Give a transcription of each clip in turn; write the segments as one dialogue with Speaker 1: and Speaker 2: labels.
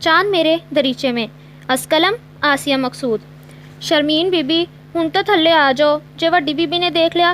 Speaker 1: چاند میرے دریچے میں اسکلم آسیہ مقصود ਸ਼ਰਮੀਨ ਬੀਬੀ ਹੁਣ ਤਾਂ ਥੱਲੇ ਆ ਜਾਓ। ਜੇ ਵੱਡੀ ਬੀਬੀ ਨੇ ਦੇਖ ਲਿਆ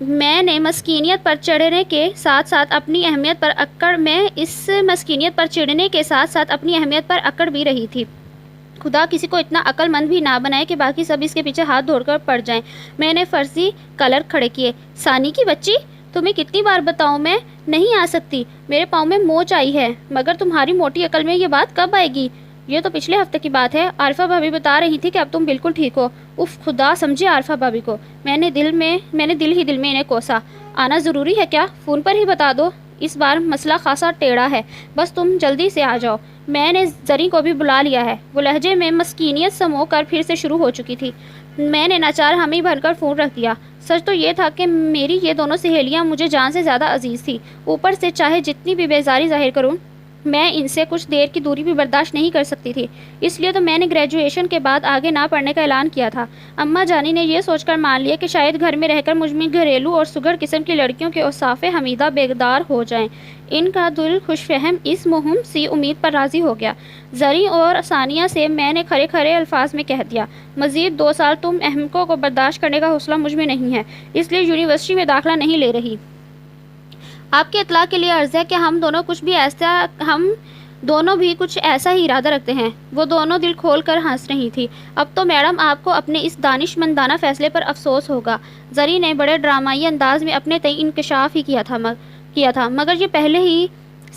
Speaker 2: میں نے مسکینیت پر چڑھنے کے ساتھ ساتھ اپنی اہمیت پر اکڑ بھی رہی تھی۔ خدا کسی کو اتنا عقل مند بھی نہ بنائے کہ باقی سب اس کے پیچھے ہاتھ دھوڑ کر پڑ جائیں۔ میں نے فرضی کلر کھڑے کیے۔ ثانی کی بچی، تمہیں کتنی بار بتاؤں میں نہیں آ سکتی، میرے پاؤں میں موچ آئی ہے، مگر تمہاری موٹی عقل میں یہ بات کب آئے گی؟ یہ تو پچھلے ہفتے کی بات ہے، عارفہ بھابی بتا رہی تھی کہ اب تم بالکل ٹھیک ہو۔ اف، خدا سمجھے عارفہ بھابی کو۔ میں نے دل ہی دل میں انہیں کوسا۔ آنا ضروری ہے کیا؟ فون پر ہی بتا دو۔ اس بار مسئلہ خاصا ٹیڑھا ہے، بس تم جلدی سے آ جاؤ۔ میں نے زری کو بھی بلا لیا ہے۔ وہ لہجے میں مسکینیت سمو کر پھر سے شروع ہو چکی تھی۔ میں نے ناچار ہمیں بھر کر فون رکھ دیا۔ سچ تو یہ تھا کہ میری یہ دونوں سہیلیاں مجھے جان سے زیادہ عزیز تھیں۔ اوپر سے چاہے جتنی بھی بیزاری ظاہر کروں، میں ان سے کچھ دیر کی دوری بھی برداشت نہیں کر سکتی تھی۔ اس لیے تو میں نے گریجویشن کے بعد آگے نہ پڑھنے کا اعلان کیا تھا۔ اماں جانی نے یہ سوچ کر مان لیا کہ شاید گھر میں رہ کر مجھ میں گھریلو اور سگڑ قسم کی لڑکیوں کے اوصاف حمیدہ بیدار ہو جائیں۔ ان کا دل خوش فہم اس مہم سی امید پر راضی ہو گیا۔ زری اور ثانیہ سے میں نے کھرے کھرے الفاظ میں کہہ دیا، مزید 2 سال تم احمقوں کو برداشت کرنے کا حوصلہ مجھ میں نہیں ہے، اس لیے یونیورسٹی میں داخلہ نہیں لے رہی۔ آپ کے اطلاع کے لیے عرض ہے کہ ہم دونوں بھی کچھ ایسا ہی ارادہ رکھتے ہیں۔ وہ دونوں دل کھول کر ہنس رہی تھی۔ اب تو میڈم آپ کو اپنے اس دانش مندانہ فیصلے پر افسوس ہوگا۔ زری نے بڑے ڈرامائی انداز میں اپنے تئیں انکشاف ہی کیا تھا، مگر یہ پہلے ہی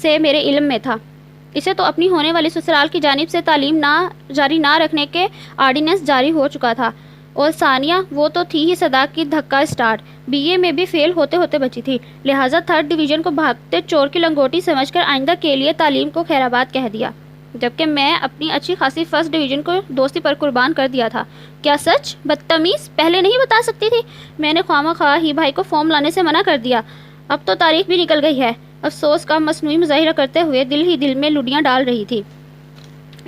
Speaker 2: سے میرے علم میں تھا۔ اسے تو اپنی ہونے والی سسرال کی جانب سے تعلیم جاری نہ رکھنے کے آرڈیننس جاری ہو چکا تھا، اور ثانیہ وہ تو تھی ہی صدا کی دھکا اسٹارٹ، بی اے میں بھی فیل ہوتے ہوتے بچی تھی، لہٰذا 3rd ڈویژن کو بھاگتے چور کی لنگوٹی سمجھ کر آئندہ کے لیے تعلیم کو خیرآباد کہہ دیا، جبکہ میں اپنی اچھی خاصی 1st ڈویژن کو دوستی پر قربان کر دیا تھا۔ کیا سچ؟ بدتمیز، پہلے نہیں بتا سکتی تھی؟ میں نے خواہ مخواہ ہی بھائی کو فارم لانے سے منع کر دیا۔ اب تو تاریخ بھی نکل گئی ہے، افسوس کا مصنوعی مظاہرہ کرتے ہوئے دل ہی دل میں لڈیاں ڈال رہی تھی۔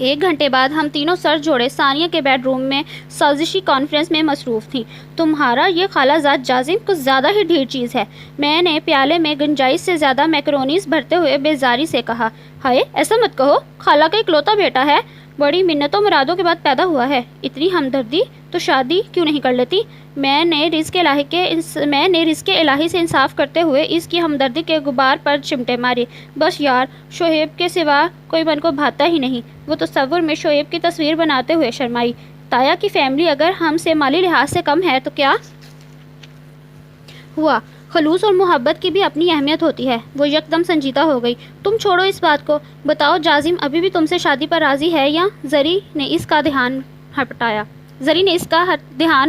Speaker 2: 1 گھنٹے بعد ہم تینوں سر جوڑے ثانیہ کے بیڈ روم میں سازشی کانفرنس میں مصروف تھیں۔ تمہارا یہ خالہ زاد جازم کچھ زیادہ ہی ڈھیر چیز ہے، میں نے پیالے میں گنجائش سے زیادہ میکرونیز بھرتے ہوئے بیزاری سے کہا۔ ہائے، ایسا مت کہو، خالہ کا اکلوتا بیٹا ہے، بڑی منتوں مرادوں کے بعد پیدا ہوا ہے، اتنی ہمدردی تو شادی کیوں نہیں کر لیتی؟ میں نے رزق الہی سے انصاف کرتے ہوئے اس کی ہمدردی کے غبار پر چمٹے مارے۔ بس یار، شعیب کے سوا کوئی من کو بھاتا ہی نہیں۔ وہ تصور میں شعیب کی تصویر بناتے ہوئے شرمائی۔ تایا کی فیملی اگر ہم سے مالی لحاظ سے کم ہے تو کیا ہوا؟ خلوص اور محبت کی بھی اپنی اہمیت ہوتی ہے۔ وہ یکدم سنجیدہ ہو گئی۔ تم چھوڑو اس بات کو، بتاؤ جازم ابھی بھی تم سے شادی پر راضی ہے یا؟ زری نے اس کا دھیان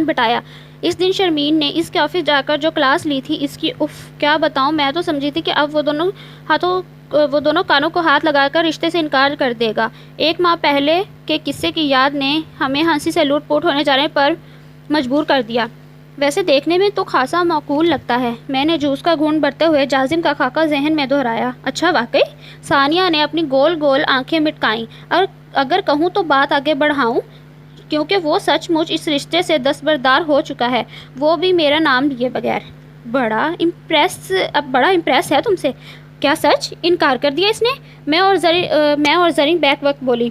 Speaker 2: بٹایا۔ اس دن شرمین نے اس کے آفس جا کر جو کلاس لی تھی، اس کی کیا بتاؤں، میں تو سمجھی تھی کہ اب وہ دونوں کانوں کو ہاتھ لگا کر رشتے سے انکار کر دے گا۔ 1 ماہ پہلے کے قصے کی یاد نے ہمیں ہنسی سے لوٹ پوٹ ہونے جانے پر مجبور کر دیا۔ ویسے دیکھنے میں تو خاصا معقول لگتا ہے۔ میں نے جوس کا گھونٹ بھرتے ہوئے جازم کا خاکہ ذہن میں دہرایا۔ اچھا واقعی؟ ثانیہ نے اپنی گول گول آنکھیں مٹکائیں۔ اگر کہوں تو بات آگے بڑھاؤں، کیونکہ وہ سچ مچ اس رشتے سے دستبردار ہو چکا ہے، وہ بھی میرا نام لیے بغیر۔ بڑا امپریس ہے تم سے۔ کیا سچ؟ انکار کر دیا اس نے؟ میں اور زرین بیک وقت بولی۔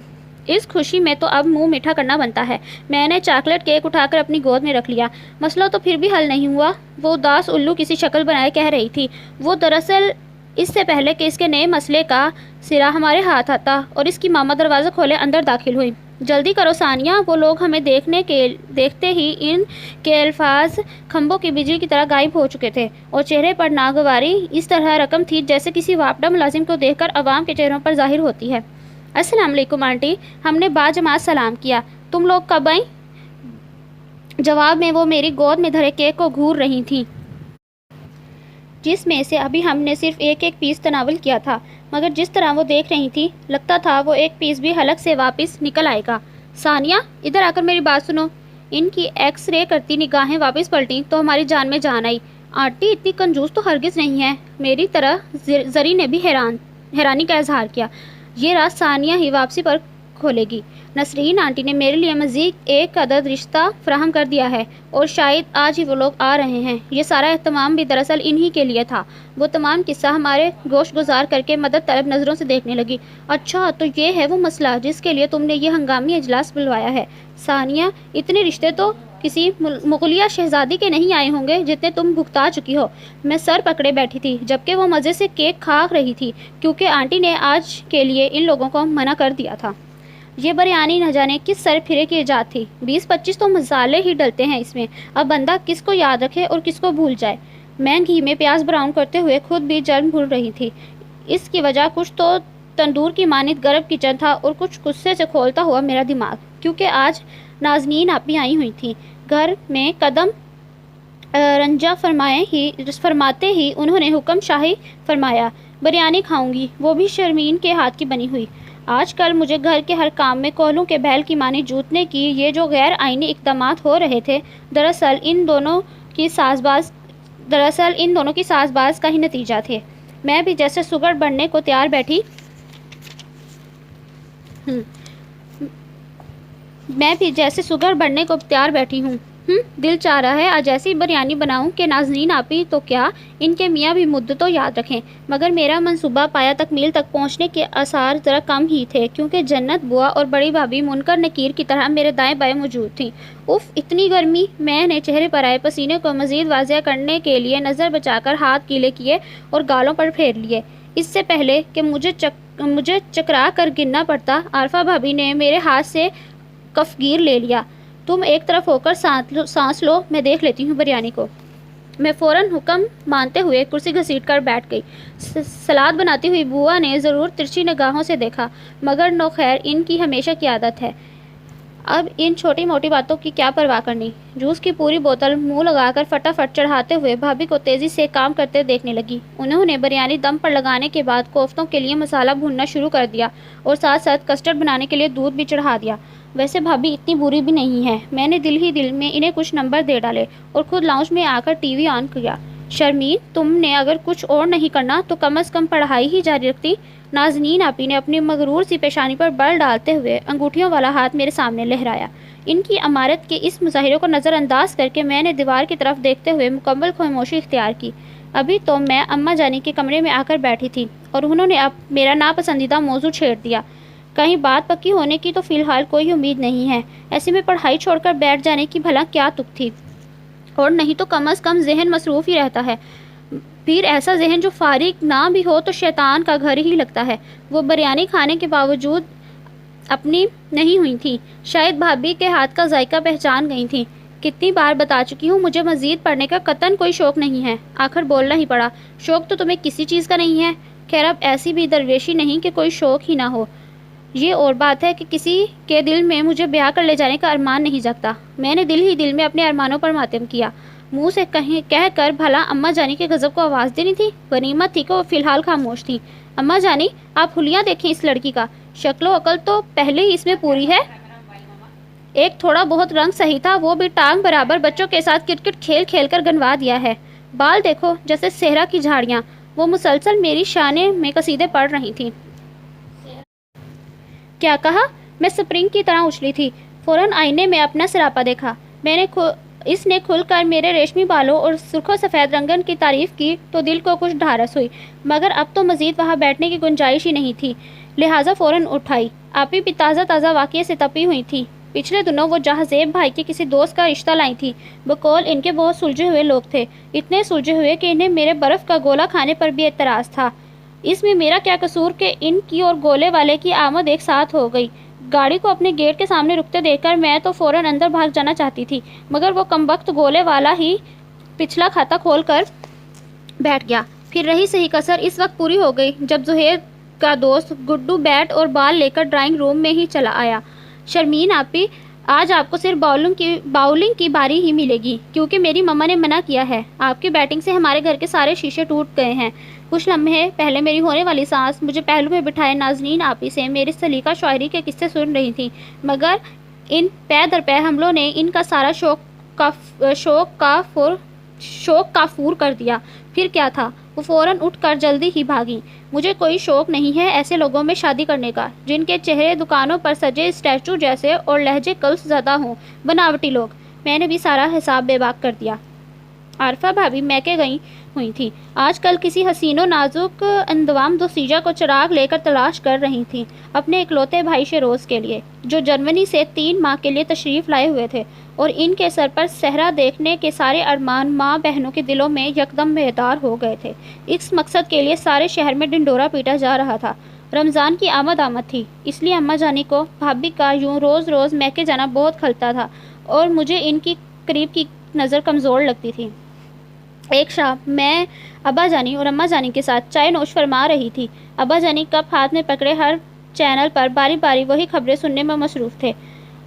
Speaker 2: اس خوشی میں تو اب منہ میٹھا کرنا بنتا ہے۔ میں نے چاکلیٹ کیک اٹھا کر اپنی گود میں رکھ لیا۔ مسئلہ تو پھر بھی حل نہیں ہوا، وہ اداس الو کسی شکل بنائے کہہ رہی تھی۔ وہ دراصل اس سے پہلے کہ اس کے نئے مسئلے کا سرا ہمارے ہاتھ آتا اور اس کی ماما دروازہ کھولے اندر داخل ہوئی۔ جلدی کرو ثانیہ، وہ لوگ ہمیں دیکھتے ہی ان کے الفاظ کھمبوں کی بجلی کی طرح غائب ہو چکے تھے، اور چہرے پر ناگواری اس طرح رقم تھی جیسے کسی واپڈا ملازم کو دیکھ کر عوام کے چہروں پر ظاہر ہوتی ہے۔ السلام علیکم آنٹی، ہم نے باجماعت سلام کیا۔ تم لوگ کب آئیں؟ جواب میں وہ میری گود میں دھرے کیک کو گھور رہی تھیں، جس میں سے ابھی ہم نے صرف ایک پیس تناول کیا تھا، مگر جس طرح وہ دیکھ رہی تھی لگتا تھا وہ ایک پیس بھی حلق سے واپس نکل آئے گا۔ ثانیہ، ادھر آ کر میری بات سنو۔ ان کی ایکس رے کرتی نگاہیں واپس پلٹیں تو ہماری جان میں جان آئی۔ آنٹی اتنی کنجوس تو ہرگز نہیں ہے، میری طرح زری نے بھی حیرانی کا اظہار کیا۔ یہ راز ثانیہ ہی واپسی پر کھولے گی۔ نسرین آنٹی نے میرے لیے مزید 1 عدد رشتہ فراہم کر دیا ہے، اور شاید آج ہی وہ لوگ آ رہے ہیں۔ یہ سارا اہتمام بھی دراصل انہی کے لیے تھا۔ وہ تمام قصہ ہمارے گوش گزار کر کے مدد طلب نظروں سے دیکھنے لگی۔ اچھا، تو یہ ہے وہ مسئلہ جس کے لیے تم نے یہ ہنگامی اجلاس بلوایا ہے؟ ثانیہ، اتنے رشتے تو کسی مغلیہ شہزادی کے نہیں آئے ہوں گے جتنے تم بھگتا چکی ہو۔ میں سر پکڑے بیٹھی تھی جبکہ وہ مزے سے کیک کھا رہی تھی کیونکہ آنٹی نے آج کے لیے ان لوگوں کو منع کر دیا تھا۔ یہ بریانی نہ جانے کس سر پھرے کی ایجاد تھی۔ 20-25 تو مسالے ہی ڈلتے ہیں اس میں، اب بندہ کس کو یاد رکھے اور کس کو بھول جائے۔ میں گھی میں پیاز براؤن کرتے ہوئے خود بھی جلن بھول رہی تھی۔ اس کی وجہ کچھ تو تندور کی مانند گرم کچن تھا اور کچھ غصے سے کھولتا ہوا میرا دماغ، کیونکہ آج نازنین آپی آئی ہوئی تھیں۔ گھر میں قدم رنجا فرماتے ہی انہوں نے حکم شاہی فرمایا، بریانی کھاؤں گی، وہ بھی شرمین کے ہاتھ کی بنی ہوئی۔ آج کل مجھے گھر کے ہر کام میں کوہلوں کے بیل کی مانی جوتنے کی یہ جو غیر آئینی اقدامات ہو رہے تھے، دراصل ان دونوں کی ساز باز کا ہی نتیجہ تھے۔ میں بھی جیسے سگڑ بڑھنے کو تیار بیٹھی ہوں۔ دل چاہ رہا ہے آج ایسی بریانی بناؤں کہ نازنین آپی تو کیا، ان کے میاں بھی مدتوں یاد رکھیں۔ مگر میرا منصوبہ پایا تکمیل تک پہنچنے کے آثار ذرا کم ہی تھے، کیونکہ جنت بوا اور بڑی بھابھی منکر نکیر کی طرح میرے دائیں بائیں موجود تھیں۔ اف، اتنی گرمی! میں نے چہرے پر آئے پسینے کو مزید واضح کرنے کے لیے نظر بچا کر ہاتھ گیلے کیے اور گالوں پر پھیر لیے۔ اس سے پہلے کہ مجھے چکرا کر گرنا پڑتا، عارفہ بھابھی نے میرے ہاتھ سے کفگیر لے لیا۔ تم ایک طرف ہو کر سانس لو، میں دیکھ لیتی ہوں بریانی کو۔ میں فوراً حکم مانتے ہوئے کرسی گھسیٹ کر بیٹھ گئی۔ سلاد بناتی ہوئی بوا نے ضرور ترچھی نگاہوں سے دیکھا، مگر نو خیر، ان کی ہمیشہ کی عادت ہے۔ اب ان چھوٹی موٹی باتوں کی کیا پرواہ کرنی۔ جوس کی پوری بوتل منہ لگا کر فٹافٹ چڑھاتے ہوئے بھابھی کو تیزی سے کام کرتے دیکھنے لگی۔ انہوں نے بریانی دم پر لگانے کے بعد کوفتوں کے لیے مسالہ بھوننا شروع کر دیا اور ساتھ ساتھ کسٹرڈ بنانے کے لیے دودھ بھی چڑھا دیا۔ ویسے بھابھی اتنی بری بھی نہیں ہے۔ میں نے دل ہی دل میں انہیں کچھ نمبر دے ڈالے اور خود لاؤنج میں آ کر ٹی وی آن کیا۔ شرمین، تم نے اگر کچھ اور نہیں کرنا تو کم از کم پڑھائی ہی جاری رکھتی۔ نازنین آپی نے اپنی مغرور سی پیشانی پر بل ڈالتے ہوئے انگوٹھیوں والا ہاتھ میرے سامنے لہرایا۔ ان کی امارت کے اس مظاہرے کو نظر انداز کر کے میں نے دیوار کی طرف دیکھتے ہوئے مکمل خاموشی اختیار کی۔ ابھی تو میں اماں جانی کے کمرے میں آ کر بیٹھی تھی اور انہوں نے اب میرا ناپسندیدہ موضوع چھیڑ دیا۔ کہیں بات پکی ہونے کی تو فی الحال کوئی امید نہیں ہے۔ ایسے میں پڑھائی چھوڑ کر بیٹھ جانے کی بھلا کیا تک تھی، اور نہیں تو کم از کم ذہن مصروف ہی رہتا ہے۔ پھر ایسا ذہن جو فارغ نہ بھی ہو تو شیطان کا گھر ہی لگتا ہے۔ وہ بریانی کھانے کے باوجود اپنی نہیں ہوئی تھی، شاید بھابھی کے ہاتھ کا ذائقہ پہچان گئی تھی۔ کتنی بار بتا چکی ہوں، مجھے مزید پڑھنے کا قطعاً کوئی شوق نہیں ہے۔ آخر بولنا ہی پڑا، شوق تو تمہیں کسی چیز کا نہیں ہے۔ خیر، اب ایسی بھی درویشی نہیں کہ کوئی شوق ہی نہ ہو۔ یہ اور بات ہے کہ کسی کے دل میں مجھے بیاہ کر لے جانے کا ارمان نہیں جگتا۔ میں نے دل ہی دل میں اپنے ارمانوں پر ماتم کیا۔ منہ سے کہہ کر بھلا اماں جانی کے غضب کو آواز دینی تھی؟ غنیمت تھی کہ وہ فی الحال خاموش تھی۔ اماں جانی، آپ حلیہ دیکھیں اس لڑکی کا، شکل و عقل تو پہلے ہی اس میں پوری ہے۔ ایک تھوڑا بہت رنگ صحیح تھا، وہ بھی ٹانگ برابر بچوں کے ساتھ کرکٹ کھیل کھیل کر گنوا دیا ہے۔ بال دیکھو جیسے صحرا کی جھاڑیاں۔ وہ مسلسل میری شانے میں قصیدے پڑھ رہی تھی۔ کیا کہا؟ میں سپرنگ کی طرح اچھلی تھی۔ فوراً آئینے میں اپنا سراپا دیکھا۔ اس نے کھل کر میرے ریشمی بالوں اور سرخ و سفید رنگن کی تعریف کی تو دل کو کچھ ڈھارس ہوئی، مگر اب تو مزید وہاں بیٹھنے کی گنجائش ہی نہیں تھی، لہٰذا فوراً اٹھائی۔ آپی بھی تازہ واقعے سے تپی ہوئی تھی۔ پچھلے دنوں وہ جہازیب بھائی کے کسی دوست کا رشتہ لائی تھی۔ بقول ان کے بہت سلجھے ہوئے لوگ تھے، اتنے سلجھے ہوئے کہ انہیں میرے برف کا گولا کھانے پر بھی اعتراض تھا۔ اس میں میرا کیا قصور کہ ان کی اور گولے والے کی آمد ایک ساتھ ہو گئی۔ گاڑی کو اپنے گیٹ کے سامنے رکتے دیکھ کر میں تو فوراً اندر بھاگ جانا چاہتی تھی، مگر وہ کمبخت گولے والا ہی پچھلا کھاتا کھول کر بیٹھ گیا۔ پھر رہی صحیح کسر اس وقت پوری ہو گئی جب زہیر کا دوست گڈو بیٹ اور بال لے کر ڈرائنگ روم میں ہی چلا آیا۔ شرمین آپی، آج آپ کو صرف باؤلنگ کی باری ہی ملے گی، کیونکہ میری مما نے منع کیا ہے۔ آپ کی بیٹنگ سے ہمارے گھر کے سارے شیشے ٹوٹ گئے ہیں۔ کچھ لمحے پہلے میری ہونے والی ساس مجھے پہلو میں بٹھائے نازنین آپی سے میری سلیقہ شاعری کے قصے سن رہی تھی، مگر ان پے در پے حملوں نے ان کا سارا شوق کافور کر دیا۔ پھر کیا تھا؟ وہ فوراً اٹھ کر جلدی ہی بھاگی۔ مجھے کوئی شوق نہیں ہے ایسے لوگوں میں شادی کرنے کا جن کے چہرے دکانوں پر سجے اسٹیچو جیسے اور لہجے کلس زدہ ہوں، بناوٹی لوگ۔ میں نے بھی سارا حساب بے باک کر دیا۔ عارفہ بھابھی میکے گئی ہوئی تھی۔ آج کل کسی حسین و نازک اندوام دوسیجہ کو چراغ لے کر تلاش کر رہی تھیں اپنے اکلوتے بھائی شیروز کے لیے، جو جرمنی سے 3 ماہ کے لیے تشریف لائے ہوئے تھے، اور ان کے سر پر صحرا دیکھنے کے سارے ارمان ماں بہنوں کے دلوں میں یکدم بیدار ہو گئے تھے۔ اس مقصد کے لیے سارے شہر میں ڈنڈورا پیٹا جا رہا تھا۔ رمضان کی آمد تھی، اس لیے اماں جانی کو بھابھی کا یوں روز روز میکے جانا بہت کھلتا تھا، اور مجھے ان کی قریب کی نظر کمزور لگتی تھی۔ ایک شام میں ابا جانی اور اماں جانی کے ساتھ چائے نوش فرما رہی تھی۔ ابا جانی کپ ہاتھ میں پکڑے ہر چینل پر باری باری وہی خبریں سننے میں مصروف تھے۔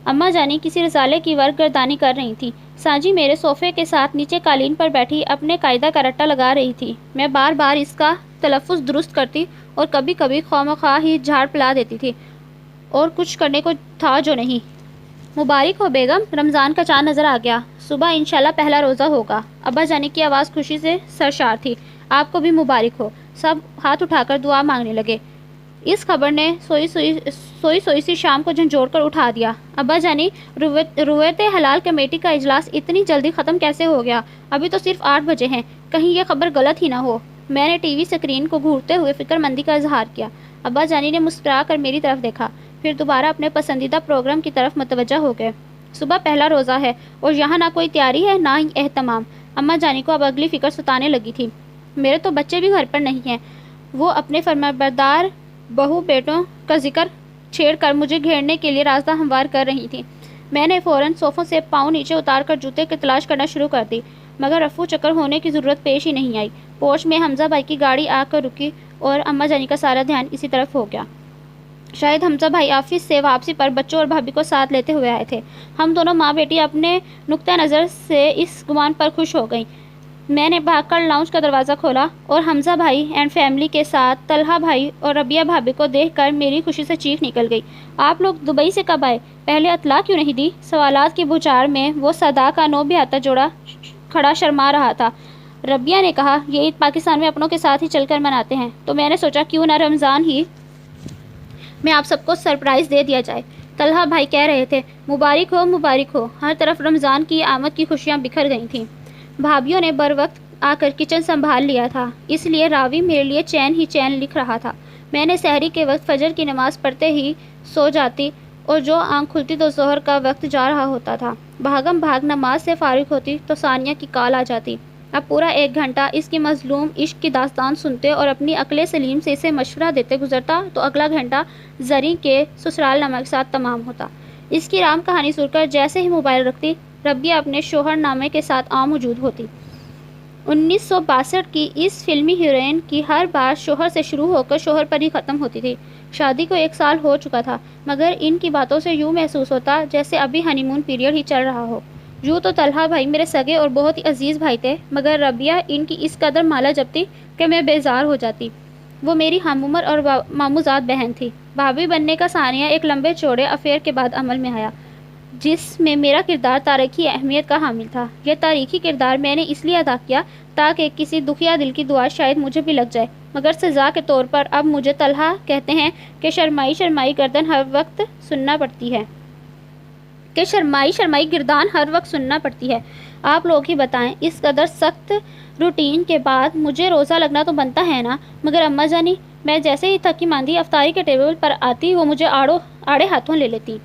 Speaker 2: اماں جانی کسی رسالے کی ورق گردانی کر رہی تھی۔ سانجی میرے صوفے کے ساتھ نیچے قالین پر بیٹھی اپنے قاعدہ کا رٹا لگا رہی تھی۔ میں بار بار اس کا تلفظ درست کرتی اور کبھی کبھی خواہ ہی جھاڑ پلا دیتی تھی، اور کچھ کرنے کو تھا جو نہیں۔ مبارک ہو بیگم، رمضان کا چاند نظر آ گیا، صبح انشاءاللہ پہلا روزہ ہوگا۔ ابا جانی کی آواز خوشی سے سرشار تھی۔ آپ کو بھی مبارک ہو۔ سب ہاتھ اٹھا کر دعا مانگنے لگے۔ اس خبر نے سوئی سی شام کو جھنجھوڑ کر اٹھا دیا۔ ابا جانی، رویت حلال کمیٹی کا اجلاس اتنی جلدی ختم کیسے ہو گیا؟ ابھی تو صرف 8 بجے ہیں، کہیں یہ خبر غلط ہی نہ ہو۔ میں نے ٹی وی اسکرین کو گھورتے ہوئے فکر مندی کا اظہار کیا۔ ابا جانی نے مسکرا کر میری طرف دیکھا، پھر دوبارہ اپنے پسندیدہ پروگرام کی طرف متوجہ ہو گئے۔ صبح پہلا روزہ ہے اور یہاں نہ کوئی تیاری ہے نہ ہی اہتمام۔ اماں جانی کو اب اگلی فکر ستانے لگی تھی۔ میرے تو بچے بھی گھر پر نہیں ہیں۔ وہ اپنے فرمانبردار بہو بیٹوں کا ذکر چھیڑ کر مجھے گھیرنے کے لیے راستہ ہموار کر رہی تھی۔ میں نے فوراً صوفوں سے پاؤں نیچے اتار کر جوتے کی تلاش کرنا شروع کر دی، مگر رفو چکر ہونے کی ضرورت پیش ہی نہیں آئی۔ پوش میں حمزہ بھائی کی گاڑی آ کر رکی اور اماں جانی کا سارا دھیان اسی طرف ہو گیا۔ شاید حمزہ بھائی آفس سے واپسی پر بچوں اور بھابھی کو ساتھ لیتے ہوئے آئے تھے۔ ہم دونوں ماں بیٹی اپنے نقطہ نظر سے اس گمان پر خوش ہو گئیں۔ میں نے بھاگ کر لاؤنج کا دروازہ کھولا اور حمزہ بھائی اینڈ فیملی کے ساتھ طلحہ بھائی اور ربیہ بھابھی کو دیکھ کر میری خوشی سے چیخ نکل گئی۔ آپ لوگ دبئی سے کب آئے؟ پہلے اطلاع کیوں نہیں دی؟ سوالات کی بوچھار میں وہ صدا کا 9 بیاتہ جوڑا کھڑا شرما رہا تھا۔ ربیہ نے کہا، یہ عید پاکستان میں اپنوں کے ساتھ ہی چل کر مناتے ہیں، تو میں نے سوچا کیوں نہ رمضان ہی میں آپ سب کو سرپرائز دے دیا جائے۔ طلحہ بھائی کہہ رہے تھے، مبارک ہو مبارک ہو۔ ہر طرف رمضان کی آمد کی خوشیاں بکھر گئی تھیں۔ بھابھیوں نے بر وقت آ کر کچن سنبھال لیا تھا، اس لیے راوی میرے لیے چین ہی چین لکھ رہا تھا۔ میں نے سحری کے وقت فجر کی نماز پڑھتے ہی سو جاتی، اور جو آنکھ کھلتی تو ظہر کا وقت جا رہا ہوتا تھا۔ بھاگم بھاگ نماز سے فارغ ہوتی تو ثانیہ کی کال آ جاتی۔ اب پورا 1 گھنٹہ اس کی مظلوم عشق کی داستان سنتے اور اپنی عقل سلیم سے اسے مشورہ دیتے گزرتا، تو اگلا گھنٹہ زریں کے سسرال نامہ کے ساتھ تمام ہوتا۔ اس کی رام کہانی سن کر جیسے ہی موبائل رکھتی، ربیہ اپنے شوہر نامے کے ساتھ موجود ہوتی۔ 1962 کی اس فلمی ہیروئن کی ہر بات شوہر سے شروع ہو کر شوہر پر ہی ختم ہوتی تھی۔ شادی کو 1 سال ہو چکا تھا، مگر ان کی باتوں سے یوں محسوس ہوتا جیسے ابھی ہنی مون پیریڈ ہی چل رہا ہو۔ یوں تو طلحہ بھائی میرے سگے اور بہت ہی عزیز بھائی تھے، مگر ربیہ ان کی اس قدر مالا جبتی کہ میں بیزار ہو جاتی۔ وہ میری ہم عمر اور ماموزاد بہن تھی۔ بھابھی بننے کا ثانیہ ایک لمبے چوڑے افیئر کے بعد عمل میں آیا، جس میں میرا کردار تاریخی اہمیت کا حامل تھا۔ یہ تاریخی کردار میں نے اس لیے ادا کیا تاکہ کسی دکھیا دل کی دعا شاید مجھے بھی لگ جائے، مگر سزا کے طور پر اب مجھے طلحہ کہتے ہیں کہ شرمائی گردن ہر وقت سننا پڑتی ہے۔ آپ لوگ ہی بتائیں، اس قدر سخت روٹین کے بعد مجھے روزہ لگنا تو بنتا ہے نا؟ مگر اماں جانی، میں جیسے ہی تھکی ماندی افطاری کے ٹیبل پر آتی، وہ مجھے آڑے ہاتھوں لے لیتی۔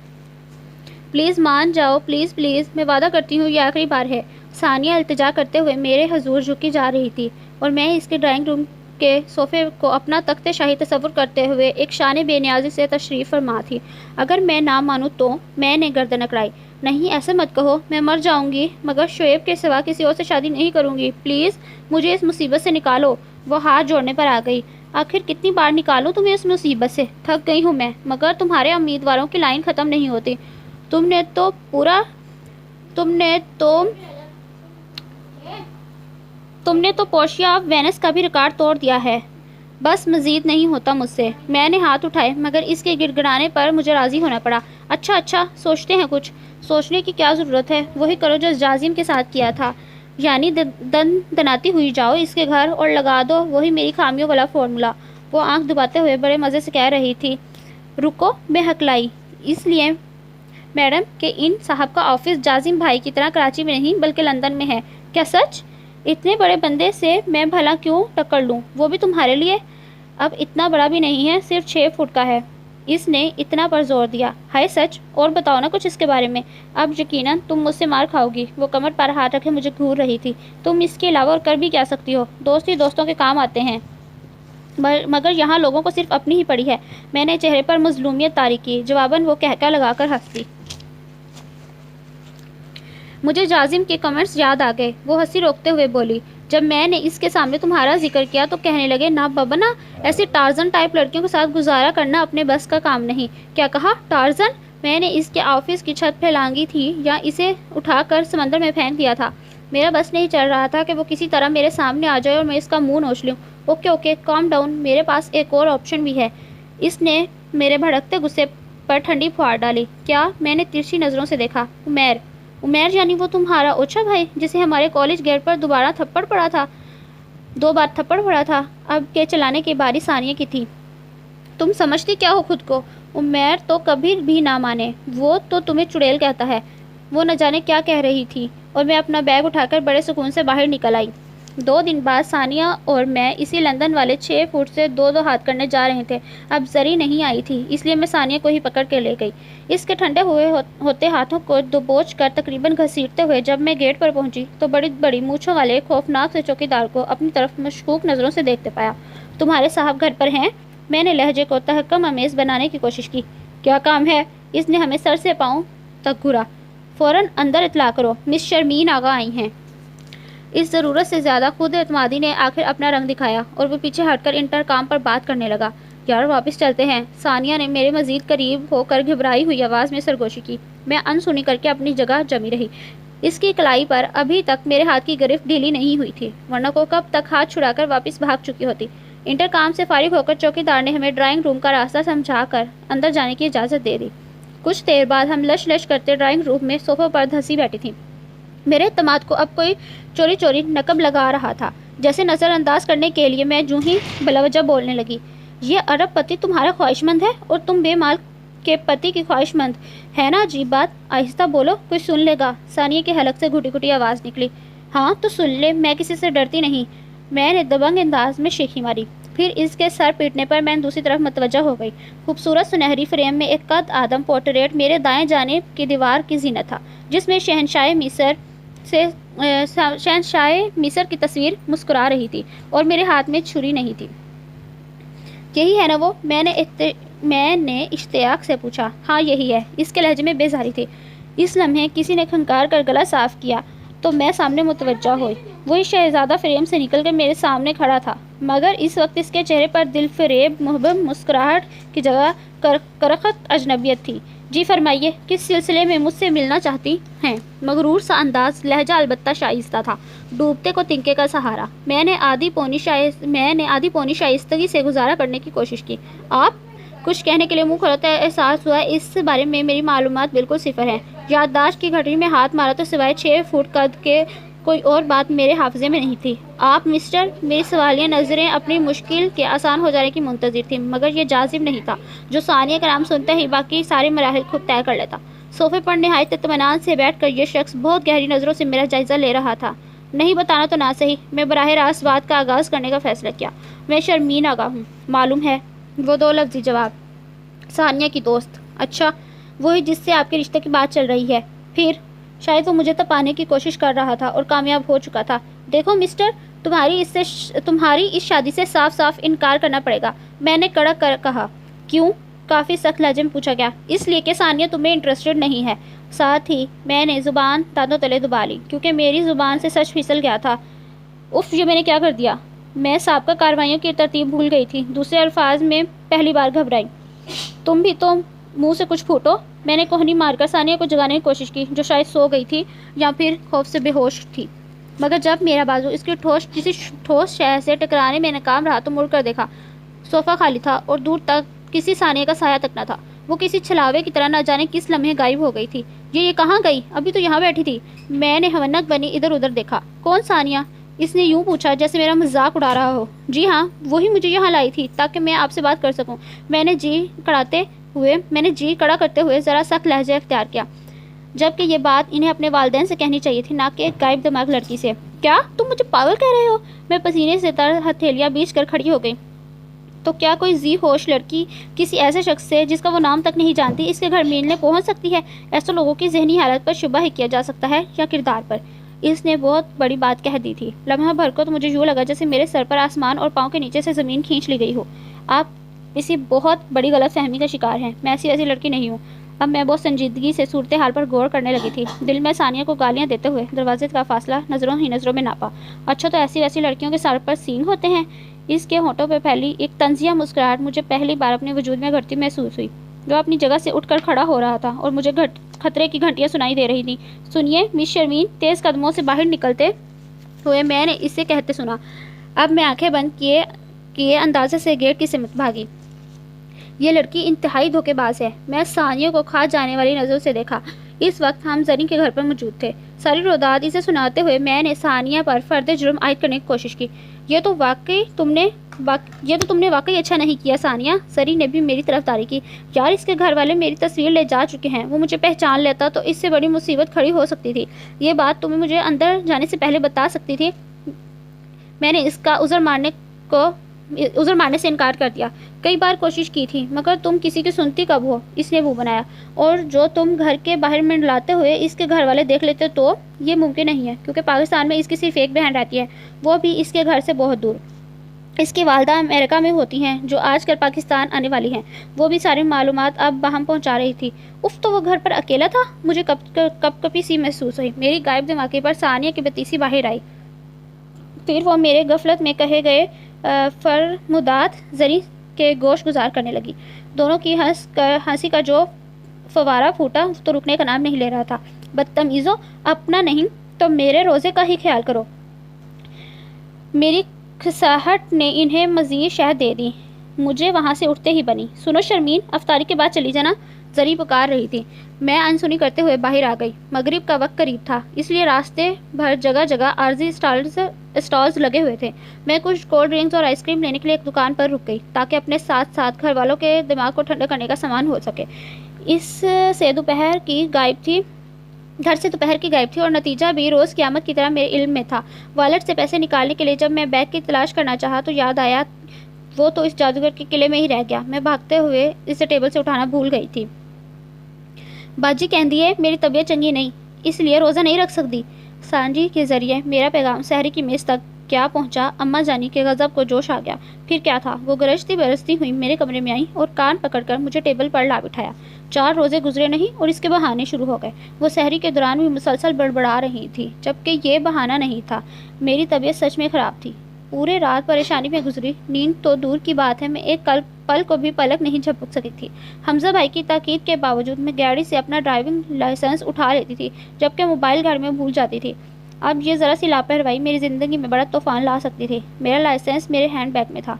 Speaker 2: پلیز مان جاؤ، پلیز پلیز، میں وعدہ کرتی ہوں یہ آخری بار ہے۔ ثانیہ التجا کرتے ہوئے میرے حضور جھکی جا رہی تھی، اور میں اس کے ڈرائنگ روم کے صوفے کو اپنا تخت شاہی تصور کرتے ہوئے ایک شان بے نیازی سے تشریف فرما تھی۔ اگر میں نہ مانوں تو؟ میں نے گردن اکڑائی۔ نہیں، ایسے مت کہو، میں مر جاؤں گی مگر شعیب کے سوا کسی اور سے شادی نہیں کروں گی۔ پلیز مجھے اس مصیبت سے نکالو۔ وہ ہاتھ جوڑنے پر آ گئی۔ آخر کتنی بار نکالوں تمہیں اس مصیبت سے؟ تھک گئی ہوں میں، مگر تمہارے امیدواروں کی لائن ختم نہیں ہوتی۔ تم نے تو پورشیا آف وینس کا بھی ریکارڈ توڑ دیا ہے۔ بس مزید نہیں ہوتا مجھ سے۔ میں نے ہاتھ اٹھائے، مگر اس کے گڑگڑانے پر مجھے راضی ہونا پڑا۔ اچھا، سوچتے ہیں کچھ۔ سوچنے کی کیا ضرورت ہے؟ وہی کرو جو جازم کے ساتھ کیا تھا، یعنی دناتی ہوئی جاؤ اس کے گھر اور لگا دو وہی میری خامیوں والا فارمولا۔ وہ آنکھ دباتے ہوئے بڑے مزے سے کہہ رہی تھی۔ رکو، میں ہکلائی۔ اس لیے میڈم کہ ان صاحب کا آفس جازم بھائی کی طرح کراچی میں نہیں بلکہ لندن میں ہے۔ کیا سچ؟ اتنے بڑے بندے سے میں بھلا کیوں ٹکر لوں، وہ بھی تمہارے لیے؟ اب اتنا بڑا بھی نہیں ہے، صرف 6 فٹ کا ہے۔ اس نے اتنا پر زور دیا۔ ہائے سچ، اور بتاؤ نا کچھ اس کے بارے میں۔ اب یقیناً تم مجھ سے مار کھاؤ گی۔ وہ کمر پر ہاتھ رکھے مجھے گھور رہی تھی۔ تم اس کے علاوہ اور کر بھی کیا سکتی ہو؟ دوست ہی دوستوں کے کام آتے ہیں، مگر یہاں لوگوں کو صرف اپنی ہی پڑی ہے۔ میں نے چہرے پر مظلومیت طاری کی۔ جواباً وہ کہکہ لگا کر ہنسی۔ مجھے جازم کے کمنٹس یاد آ گئے۔ وہ ہنسی روکتے ہوئے بولی، جب میں نے اس کے سامنے تمہارا ذکر کیا تو کہنے لگے نا بابا نا، ایسی ٹارزن ٹائپ لڑکیوں کے ساتھ گزارا کرنا اپنے بس کا کام نہیں۔ کیا کہا؟ ٹارزن؟ میں نے اس کے آفس کی چھت پھیلانگی تھی یا اسے اٹھا کر سمندر میں پھینک دیا تھا؟ میرا بس نہیں چل رہا تھا کہ وہ کسی طرح میرے سامنے آ جائے اور میں اس کا منہ نوچ لوں۔ اوکے کام ڈاؤن، میرے پاس ایک اور آپشن بھی ہے۔ اس نے میرے بھڑکتے غصے پر ٹھنڈی پھوار ڈالی۔ کیا؟ میں نے ترچھی نظروں سے دیکھا۔ عمیر یعنی وہ تمہارا اوچھا بھائی جسے ہمارے کالج گیٹ پر 2 بار تھپڑ پڑا تھا۔ اب کے چلانے کی باری ثانیہ کی تھی۔ تم سمجھتی کیا ہو خود کو؟ عمیر تو کبھی بھی نہ مانے، وہ تو تمہیں چڑیل کہتا ہے۔ وہ نہ جانے کیا کہہ رہی تھی اور میں اپنا بیگ اٹھا کر بڑے سکون سے باہر نکل آئی۔ 2 دن بعد ثانیہ اور میں اسی لندن والے 6 فٹ سے 2 ہاتھ کرنے جا رہے تھے۔ اب زری نہیں آئی تھی، اس لیے میں ثانیہ کو ہی پکڑ کے لے گئی۔ اس کے ٹھنڈے ہوتے ہاتھوں کو دبوچ کر تقریباً گھسیٹتے ہوئے جب میں گیٹ پر پہنچی تو بڑی بڑی مونچھوں والے خوفناک سے چوکیدار کو اپنی طرف مشکوک نظروں سے دیکھتے پایا۔ تمہارے صاحب گھر پر ہیں؟ میں نے لہجے کو تحکم آمیز بنانے کی کوشش کی۔ کیا کام ہے؟ اس نے ہمیں سر سے پاؤں تک گھورا۔ فوراً اندر اطلاع کرو، مس شرمین آغا آئی ہیں۔ اس ضرورت سے زیادہ خود اعتمادی نے آخر اپنا رنگ دکھایا اور وہ پیچھے ہٹ کر انٹرکام پر بات کرنے لگا۔ یار واپس چلتے ہیں، ثانیہ نے میرے مزید قریب ہو کر گھبرائی ہوئی آواز میں سرگوشی کی۔ میں انسنی کر کے اپنی جگہ جمی رہی۔ اس کی کلائی پر ابھی تک میرے ہاتھ کی گرفت ڈھیلی نہیں ہوئی تھی، ورنہ کو کب تک ہاتھ چھڑا کر واپس بھاگ چکی ہوتی۔ انٹرکام سے فارغ ہو کر چوکیدار نے ہمیں ڈرائنگ روم کا راستہ سمجھا کر اندر جانے کی اجازت دے دی۔ کچھ دیر بعد ہم لش لش کرتے ڈرائنگ روم میں صوفوں پر دھسی بیٹھی تھیں۔ میرے اعتماد کو اب کوئی چوری نقب لگا رہا تھا، جیسے نظر انداز کرنے کے لیے میں جوں ہی بلا وجہ بولنے لگی۔ یہ عرب پتی تمہارا خواہش مند ہے اور تم بے مال کے پتی کی خواہش مند ہے نا؟ عجیب بات، آہستہ بولو، کوئی سن لے گا۔ ثانیہ کے حلق سے گھٹی گھٹی آواز نکلی۔ ہاں تو سن لے، میں کسی سے ڈرتی نہیں۔ میں نے دبنگ انداز میں شیخی ماری۔ پھر اس کے سر پیٹنے پر میں دوسری طرف متوجہ ہو گئی۔ خوبصورت سنہری فریم میں ایک قد آدم پورٹریٹ میرے دائیں جانب کی دیوار کی زینت تھا، جس میں شہنشاہ مصر کی تصویر مسکرا رہی تھی اور میرے ہاتھ میں چھری نہیں تھی۔ یہی ہے نا وہ؟ میں نے اشتیاق سے پوچھا۔ ہاں یہی ہے۔ اس کے لہجے میں بیزاری تھی۔ اس لمحے کسی نے کھنکار کر گلا صاف کیا تو میں سامنے متوجہ ہوئی۔ وہی شہزادہ فریم سے نکل کر میرے سامنے کھڑا تھا، مگر اس وقت اس کے چہرے پر دل فریب محبب مسکراہٹ کی جگہ کرخت اجنبیت تھی۔ جی فرمائیے، کس سلسلے میں مجھ سے ملنا چاہتی ہیں؟ مغرور سا انداز، لہجہ البتہ شائستہ تھا، ڈوبتے کو تنکے کا سہارا۔ میں نے آدھی پونی شائستگی سے گزارا کرنے کی کوشش کی۔ آپ؟ کچھ کہنے کے لیے منہ کھولتا احساس ہوا اس بارے میں میری معلومات بالکل صفر ہیں۔ یادداشت کی گھڑی میں ہاتھ مارا تو سوائے 6 فٹ قد کے کوئی اور بات میرے حافظے میں نہیں تھی۔ آپ مسٹر؟ میری سوالیہ نظریں اپنی مشکل کے آسان ہو جانے کی منتظر تھیں، مگر یہ جازم نہیں تھا جو ثانیہ کا نام سنتے ہی باقی سارے مراحل خود طے کر لیتا۔ صوفے پر نہایت اطمینان سے بیٹھ کر یہ شخص بہت گہری نظروں سے میرا جائزہ لے رہا تھا۔ نہیں بتانا تو نہ صحیح، میں براہ راست بات کا آغاز کرنے کا فیصلہ کیا۔ میں شرمین آغا ہوں، معلوم ہے؟ وہ 2 لفظی جواب۔ ثانیہ کی دوست؟ اچھا، وہی جس سے آپ کے رشتے کی بات چل رہی ہے۔ پھر شاید وہ مجھے تپانے کی کوشش کر رہا تھا اور کامیاب ہو چکا تھا۔ دیکھو مسٹر، تمہاری اس شادی سے صاف انکار کرنا پڑے گا، میں نے کڑک کر کہا۔ کیوں؟ کافی سخت لہجے میں پوچھا گیا۔ اس لیے کہ ثانیہ تمہیں انٹرسٹڈ نہیں ہے۔ ساتھ ہی میں نے زبان دانتوں تلے دبا لی، کیونکہ میری زبان سے سچ پھسل گیا تھا۔ اف، یہ میں نے کیا کر دیا؟ میں سابقہ کارروائیوں کی ترتیب بھول گئی تھی۔ دوسرے الفاظ میں پہلی بار گھبرائی۔ تم بھی تو منہ سے کچھ پھوٹو۔ میں نے کوہنی مار کر ثانیہ کو جگانے کی کوشش کی، جو شاید سو گئی تھی یا پھر خوف سے بے ہوش تھی، مگر جب میرا بازو اس کی کسی ٹھوس شے سے ٹکرانے میں ناکام رہا تو مڑ کر دیکھا۔ صوفہ خالی تھا اور دور تک کسی ثانیہ کا سایہ تک نہ تھا۔ وہ کسی چھلاوے کی طرح نہ جانے کس لمحے غائب ہو گئی تھی۔ یہ کہاں گئی؟ ابھی تو یہاں بیٹھی تھی۔ میں نے ہونک بنی ادھر ادھر دیکھا۔ کون ثانیہ؟ اس نے یوں پوچھا جیسے میرا مذاق اڑا رہا ہو۔ جی ہاں، وہی مجھے یہاں لائی تھی تاکہ میں آپ سے بات کر سکوں۔ میں نے جی کڑا کرتے ہوئے ذرا سخت لہجہ اختیار کیا، جبکہ یہ بات انہیں اپنے والدین سے کہنی چاہیے تھی، نہ کہ ایک غائب دماغ لڑکی سے۔ کیا تم مجھے پاگل کہہ رہے ہو؟ میں پسینے سے تر ہتھیلیاں بیچ کر کھڑی ہو گئی۔ تو کیا کوئی ذی ہوش لڑکی کسی ایسے شخص سے جس کا وہ نام تک نہیں جانتی اس کے گھر ملنے پہنچ سکتی ہے؟ ایسے لوگوں کی ذہنی حالت پر شبہ ہی کیا جا سکتا ہے یا کردار پر؟ اس نے بہت بڑی بات کہہ دی تھی۔ لمحہ بھر کو تو مجھے یوں لگا جیسے میرے سر پر آسمان اور پاؤں کے نیچے سے زمین کھینچ لی گئی ہو۔ آپ کسی بہت بڑی غلط فہمی کا شکار ہیں۔ میں ایسی ویسی لڑکی نہیں ہوں۔ اب میں بہت سنجیدگی سے صورتحال پر غور کرنے لگی تھی۔ دل میں ثانیہ کو گالیاں دیتے ہوئے دروازے کا فاصلہ نظروں میں ناپا۔ اچھا، تو ایسی ویسی لڑکیوں کے سر پر سینگ ہوتے ہیں؟ اس کے ہونٹوں پہ پھیلی ایک طنزیہ مسکراہٹ مجھے پہلی بار اپنے وجود میں گھٹتی محسوس ہوئی۔ وہ اپنی جگہ سے اٹھ کر کھڑا ہو رہا تھا اور مجھے خطرے کی گھنٹیاں سنائی دے رہی تھیں۔ سنیے مس شرمین، تیز قدموں سے باہر نکلتے ہوئے میں نے اسے کہتے سنا۔ اب میں آنکھیں بند کیے اندازے سے گیٹ کی سمت بھاگی۔ یہ لڑکی انتہائی دھوکے باز ہے۔ میں ثانیہ کو کھا جانے والی نظروں سے دیکھا۔ اس وقت ہم زرین کے گھر پر موجود تھے۔ ساری روداد اسے سناتے ہوئے میں نے ثانیہ پر فرد جرم عائد کرنے کی کوشش کی۔ یہ تو تم نے واقعی اچھا نہیں کیا ثانیہ۔ زرین نے بھی میری طرفداری کی۔ یار، اس کے گھر والے میری تصویر لے جا چکے ہیں۔ وہ مجھے پہچان لیتا تو اس سے بڑی مصیبت کھڑی ہو سکتی تھی۔ یہ بات تمہیں مجھے اندر جانے سے پہلے بتا سکتی تھی۔ میں نے اس کا عذر ماننے سے انکار کر دیا۔ کئی بار کوشش کی تھی مگر تم کسی کی سنتی کب ہو؟ اس نے منہ بنایا۔ اور جو تم گھر کے باہر منڈلاتے ہوئے اس کے گھر والے دیکھ لیتے تو یہ ممکن نہیں ہے، کیونکہ پاکستان میں اس کی صرف ایک بہن رہتی ہے، وہ بھی اس کے گھر سے بہت دور۔ اس کی والدہ امریکہ میں ہوتی ہیں جو آج کل پاکستان آنے والی ہیں۔ وہ بھی ساری معلومات اب باہم پہنچا رہی تھی۔ اف، تو وہ گھر پر اکیلا تھا؟ مجھے کپی سی محسوس ہوئی۔ میری غائب دماغی پر ثانیہ کی بتیسی باہر آئی۔ پھر وہ میرے غفلت میں کہے گئے فرمودات زرین کے گوش گزار کرنے لگی۔ دونوں کی ہنسی کا جو فوارہ پھوٹا تو رکنے کا نام نہیں لے رہا تھا۔ بدتمیزوں، اپنا نہیں تو میرے روزے کا ہی خیال کرو۔ میری کھساہٹ نے انہیں مزید شہد دے دی۔ مجھے وہاں سے اٹھتے ہی بنی۔ سنو شرمین، افطاری کے بعد چلی جانا، زری پکار رہی تھی۔ میں انسنی کرتے ہوئے باہر آ گئی۔ مغرب کا وقت قریب تھا، اس لیے راستے بھر جگہ جگہ عارضی اسٹالز لگے ہوئے تھے۔ میں کچھ کولڈ ڈرنکس اور آئس کریم لینے کے لیے ایک دکان پر رک گئی تاکہ اپنے ساتھ ساتھ گھر والوں کے دماغ کو ٹھنڈا کرنے کا سامان ہو سکے۔ گھر سے دوپہر کی غائب تھی اور نتیجہ بھی روز قیامت کی طرح میرے علم میں تھا۔ والیٹ سے پیسے نکالنے کے لیے جب میں بیگ کی تلاش کرنا چاہا تو یاد آیا وہ تو اس جادوگر کے قلعے میں ہی رہ گیا۔ میں بھاگتے ہوئے اسے ٹیبل سے اٹھانا بھول گئی تھی۔ باجی کہندی ہے میری طبیعت چنگی نہیں، اس لیے روزہ نہیں رکھ سکتی۔ سانجی کے ذریعے میرا پیغام سحری کی میز تک کیا پہنچا، اماں جانی کے غضب کو جوش آ گیا۔ پھر کیا تھا، وہ گرجتی برستی ہوئی میرے کمرے میں آئی اور کان پکڑ کر مجھے ٹیبل پر لا بٹھایا۔ 4 روزے گزرے نہیں اور اس کے بہانے شروع ہو گئے۔ وہ سحری کے دوران بھی مسلسل بڑبڑا رہی تھی، جبکہ یہ بہانہ نہیں تھا، میری طبیعت سچ میں خراب تھی۔ پورے رات پریشانی میں گزری، نیند تو دور کی بات ہے، میں ایک پل کو بھی پلک نہیں جھپک سکی تھی۔ حمزہ بھائی کی تاکید کے باوجود میں گاڑی سے اپنا ڈرائیونگ لائسنس اٹھا لیتی تھی، جبکہ موبائل گھر میں بھول جاتی تھی۔ اب یہ ذرا سی لاپرواہی میری زندگی میں بڑا طوفان لا سکتی تھی۔ میرا لائسنس میرے ہینڈ بیگ میں تھا،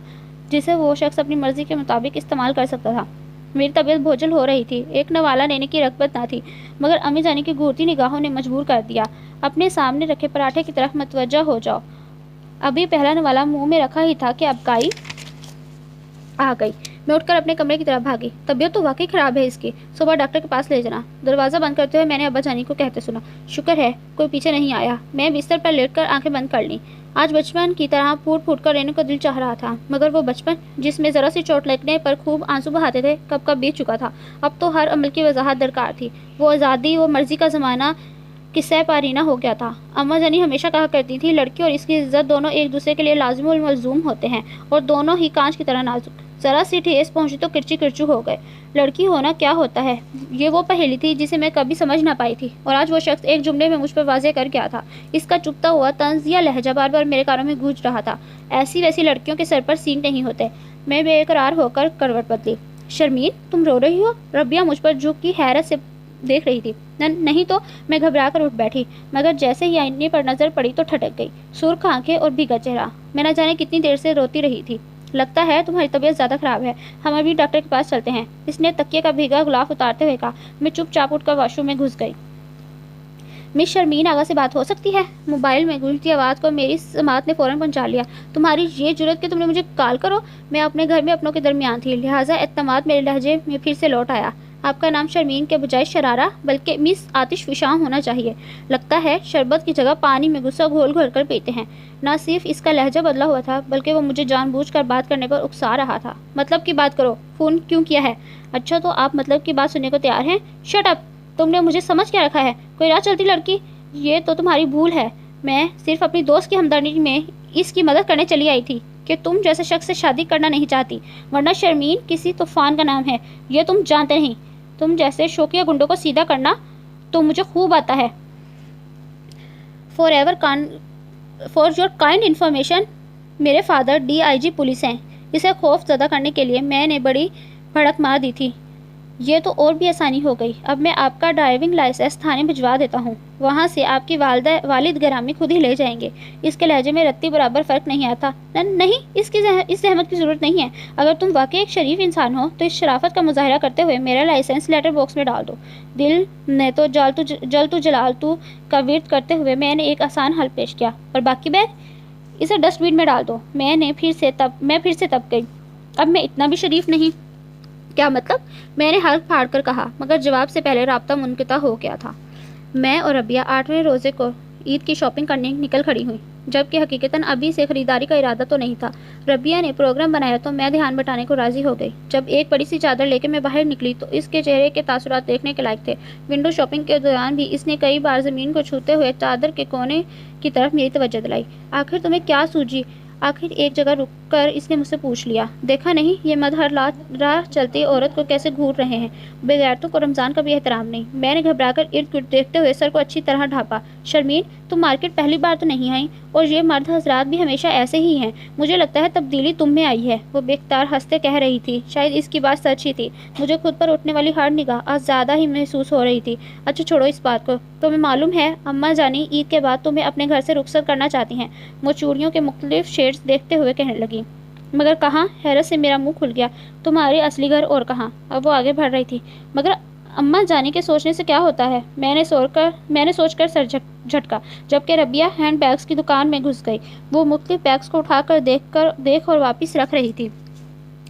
Speaker 2: جسے وہ شخص اپنی مرضی کے مطابق استعمال کر سکتا تھا۔ میری طبیعت بوجھل ہو رہی تھی، ایک نوالا لینے کی رغبت نہ تھی، مگر امی جانی کی گھورتی نگاہوں نے مجبور کر دیا۔ اپنے سامنے رکھے پراٹھے کی طرف متوجہ ہو جاؤ۔ ابھی پہلا نوالا منہ میں رکھا ہی تھا کہ ابکائی آ گئی۔ میں اٹھ کر اپنے کمرے کی طرف بھاگی۔ طبیعت تو واقعی خراب ہے اس کی، صبح ڈاکٹر کے پاس لے جانا۔ دروازہ بند کرتے ہوئے میں نے ابا جانی کو کہتے سنا، شکر ہے کوئی پیچھے نہیں آیا۔ میں بستر پر لیٹ کر آنکھیں بند کر لیں۔ آج بچپن کی طرح پھوٹ پھوٹ کر رونے کو دل چاہ رہا تھا، مگر وہ بچپن جس میں ذرا سی چوٹ لگنے پر خوب آنسو بہاتے تھے کب بیت چکا تھا۔ اب تو ہر عمل کی وضاحت درکار تھی۔ وہ آزادی و مرضی کا زمانہ قصہ پارینہ ہو گیا تھا۔ اماں جانی ہمیشہ کہا کرتی تھی، لڑکی اور اس کی عزت دونوں ایک دوسرے کے لیے لازم والملزوم ہوتے ہیں اور دونوں ہی کانچ کی طرح نازک۔ ذرا سی ٹھیس پہنچی تو کرچی کرچو ہو گئے۔ لڑکی ہونا کیا ہوتا ہے، یہ وہ پہیلی تھی جسے میں کبھی سمجھ نہ پائی تھی، اور آج وہ شخص ایک جملے میں مجھ پر واضح کر گیا تھا۔ اس کا چپتا ہوا طنز یا لہجہ بار بار میرے کانوں میں گونج رہا تھا۔ ایسی ویسی لڑکیوں کے سر پر سینگ نہیں ہوتے۔ میں بے قرار ہو کر کروٹ بدلی۔ شرمین، تم رو رہی ہو؟ ربیہ مجھ پر جھک کی حیرت سے دیکھ رہی تھی۔ نہیں تو، میں گھبرا کر اٹھ بیٹھی، مگر جیسے ہی آئینے پر نظر پڑی تو ٹھٹک گئی۔ سرخ آنکھیں اور بھیگا چہرہ، میں نہ جانے کتنی دیر سے روتی رہی تھی۔ لگتا ہے تمہاری طبیعت زیادہ خراب ہے، ہم ابھی ڈاکٹر کے پاس چلتے ہیں، اس نے تکیے کا بھیگا غلاف اتارتے ہوئے کہا۔ میں چپ چاپ اٹھ کر واش روم میں گھس گئی۔ مس شرمین، آغا سے بات ہو سکتی ہے؟ موبائل میں گونجتی آواز کو میری سماعت نے فوراً پہنچا لیا۔ تمہاری یہ جرت کہ تم نے مجھے کال کرو؟ میں اپنے گھر میں اپنوں کے درمیان تھی، لہٰذا اعتماد میرے لہجے میں پھر سے لوٹ آیا۔ آپ کا نام شرمین کے بجائے شرارہ بلکہ مس آتش فشاں ہونا چاہیے۔ لگتا ہے شربت کی جگہ پانی میں غصہ گھول گھول کر پیتے ہیں۔ نہ صرف اس کا لہجہ بدلا ہوا تھا بلکہ وہ مجھے جان بوجھ کر بات کرنے پر اکسا رہا تھا۔ مطلب کی بات کرو، فون کیوں کیا ہے؟ اچھا تو آپ مطلب کی بات سننے کو تیار ہیں؟ Shut up! تم نے مجھے سمجھ کیا رکھا ہے؟ کوئی راہ چلتی لڑکی؟ یہ تو تمہاری بھول ہے۔ میں صرف اپنی دوست کی ہمدردی میں اس کی مدد کرنے چلی آئی تھی کہ تم جیسے شخص سے شادی کرنا نہیں چاہتی، ورنہ شرمین کسی طوفان کا نام ہے، یہ تم جانتے نہیں۔ تم جیسے شوقیہ گنڈوں کو سیدھا کرنا تو مجھے خوب آتا ہے۔ فار یور کائنڈ انفارمیشن، میرے فادر DIG پولیس ہیں۔ اسے خوف زدہ کرنے کے لیے میں نے بڑی بھڑک مار دی تھی۔ یہ تو اور بھی آسانی ہو گئی۔ اب میں آپ کا ڈرائیونگ لائسنس تھانے بھجوا دیتا ہوں، وہاں سے آپ کی والد گرامی خود ہی لے جائیں گے۔ اس کے لہجے میں رتی برابر فرق نہیں آتا۔ نہیں، اس زحمت کی ضرورت نہیں ہے۔ اگر تم واقعی ایک شریف انسان ہو تو اس شرافت کا مظاہرہ کرتے ہوئے میرا لائسنس لیٹر باکس میں ڈال دو۔ دل نے تو جلالتو کا ورد کرتے ہوئے میں نے ایک آسان حل پیش کیا۔ اور باقی بیگ؟ اسے ڈسٹ بن میں ڈال دو۔ میں پھر سے تب گئی۔ اب میں اتنا بھی شریف نہیں۔ کیا مطلب؟ میں نے ہر پھاڑ کر کہا، مگر جواب سے پہلے رابطہ منقطع ہو گیا تھا۔ میں اور ربیہ 8ویں روزے کو عید کی شاپنگ کرنے نکل کھڑی ہوئی، جبکہ حقیقتاً ابھی سے خریداری کا ارادہ تو نہیں تھا۔ ربیہ نے پروگرام بنایا تو میں دھیان بٹانے کو راضی ہو گئی۔ جب ایک بڑی سی چادر لے کے میں باہر نکلی تو اس کے چہرے کے تاثرات دیکھنے کے لائق تھے۔ ونڈو شاپنگ کے دوران بھی اس نے کئی بار زمین کو چھوتے ہوئے چادر کے کونے کی طرف میری توجہ دلائی۔ آخر تمہیں کیا سوجی؟ آخر ایک جگہ رک کر اس نے مجھ سے پوچھ لیا۔ دیکھا نہیں یہ مدہر راہ چلتی عورت کو کیسے گھور رہے ہیں؟ بغیرتوں کو رمضان کا بھی احترام نہیں۔ میں نے گھبرا کر ارد گرد دیکھتے ہوئے سر کو اچھی طرح ڈھانپا۔ شرمین، تم مارکیٹ پہلی بار تو نہیں آئی، اور یہ مرد حضرات بھی ہمیشہ ایسے ہی ہیں۔ مجھے لگتا ہے تبدیلی تم میں آئی ہے، وہ بے اختیار ہنستے کہہ رہی تھی۔ شاید اس کی بات سچ ہی تھی۔ مجھے خود پر اٹھنے والی ہر نگاہ آج زیادہ ہی محسوس ہو رہی تھی۔ اچھا چھوڑو اس بات کو، تمہیں معلوم ہے اماں جانی عید کے بعد تمہیں اپنے گھر سے رخصت کرنا چاہتی ہیں؟ وہ چوڑیوں کے مختلف شیڈز دیکھتے ہوئے کہنے لگی۔ مگر کہاں؟ حیرت سے میرا منہ کھل گیا۔ تمہارے اصلی گھر اور کہاں؟ اب وہ آگے بڑھ رہی تھی۔ مگر اماں جانی کے سوچنے سے کیا ہوتا ہے؟ میں نے سوچ کر سر جھٹکا، جبکہ ربیہ ہینڈ بیگز کی دکان میں گھس گئی۔ وہ مختلف بیگز کو اٹھا کر دیکھ اور واپس رکھ رہی تھی۔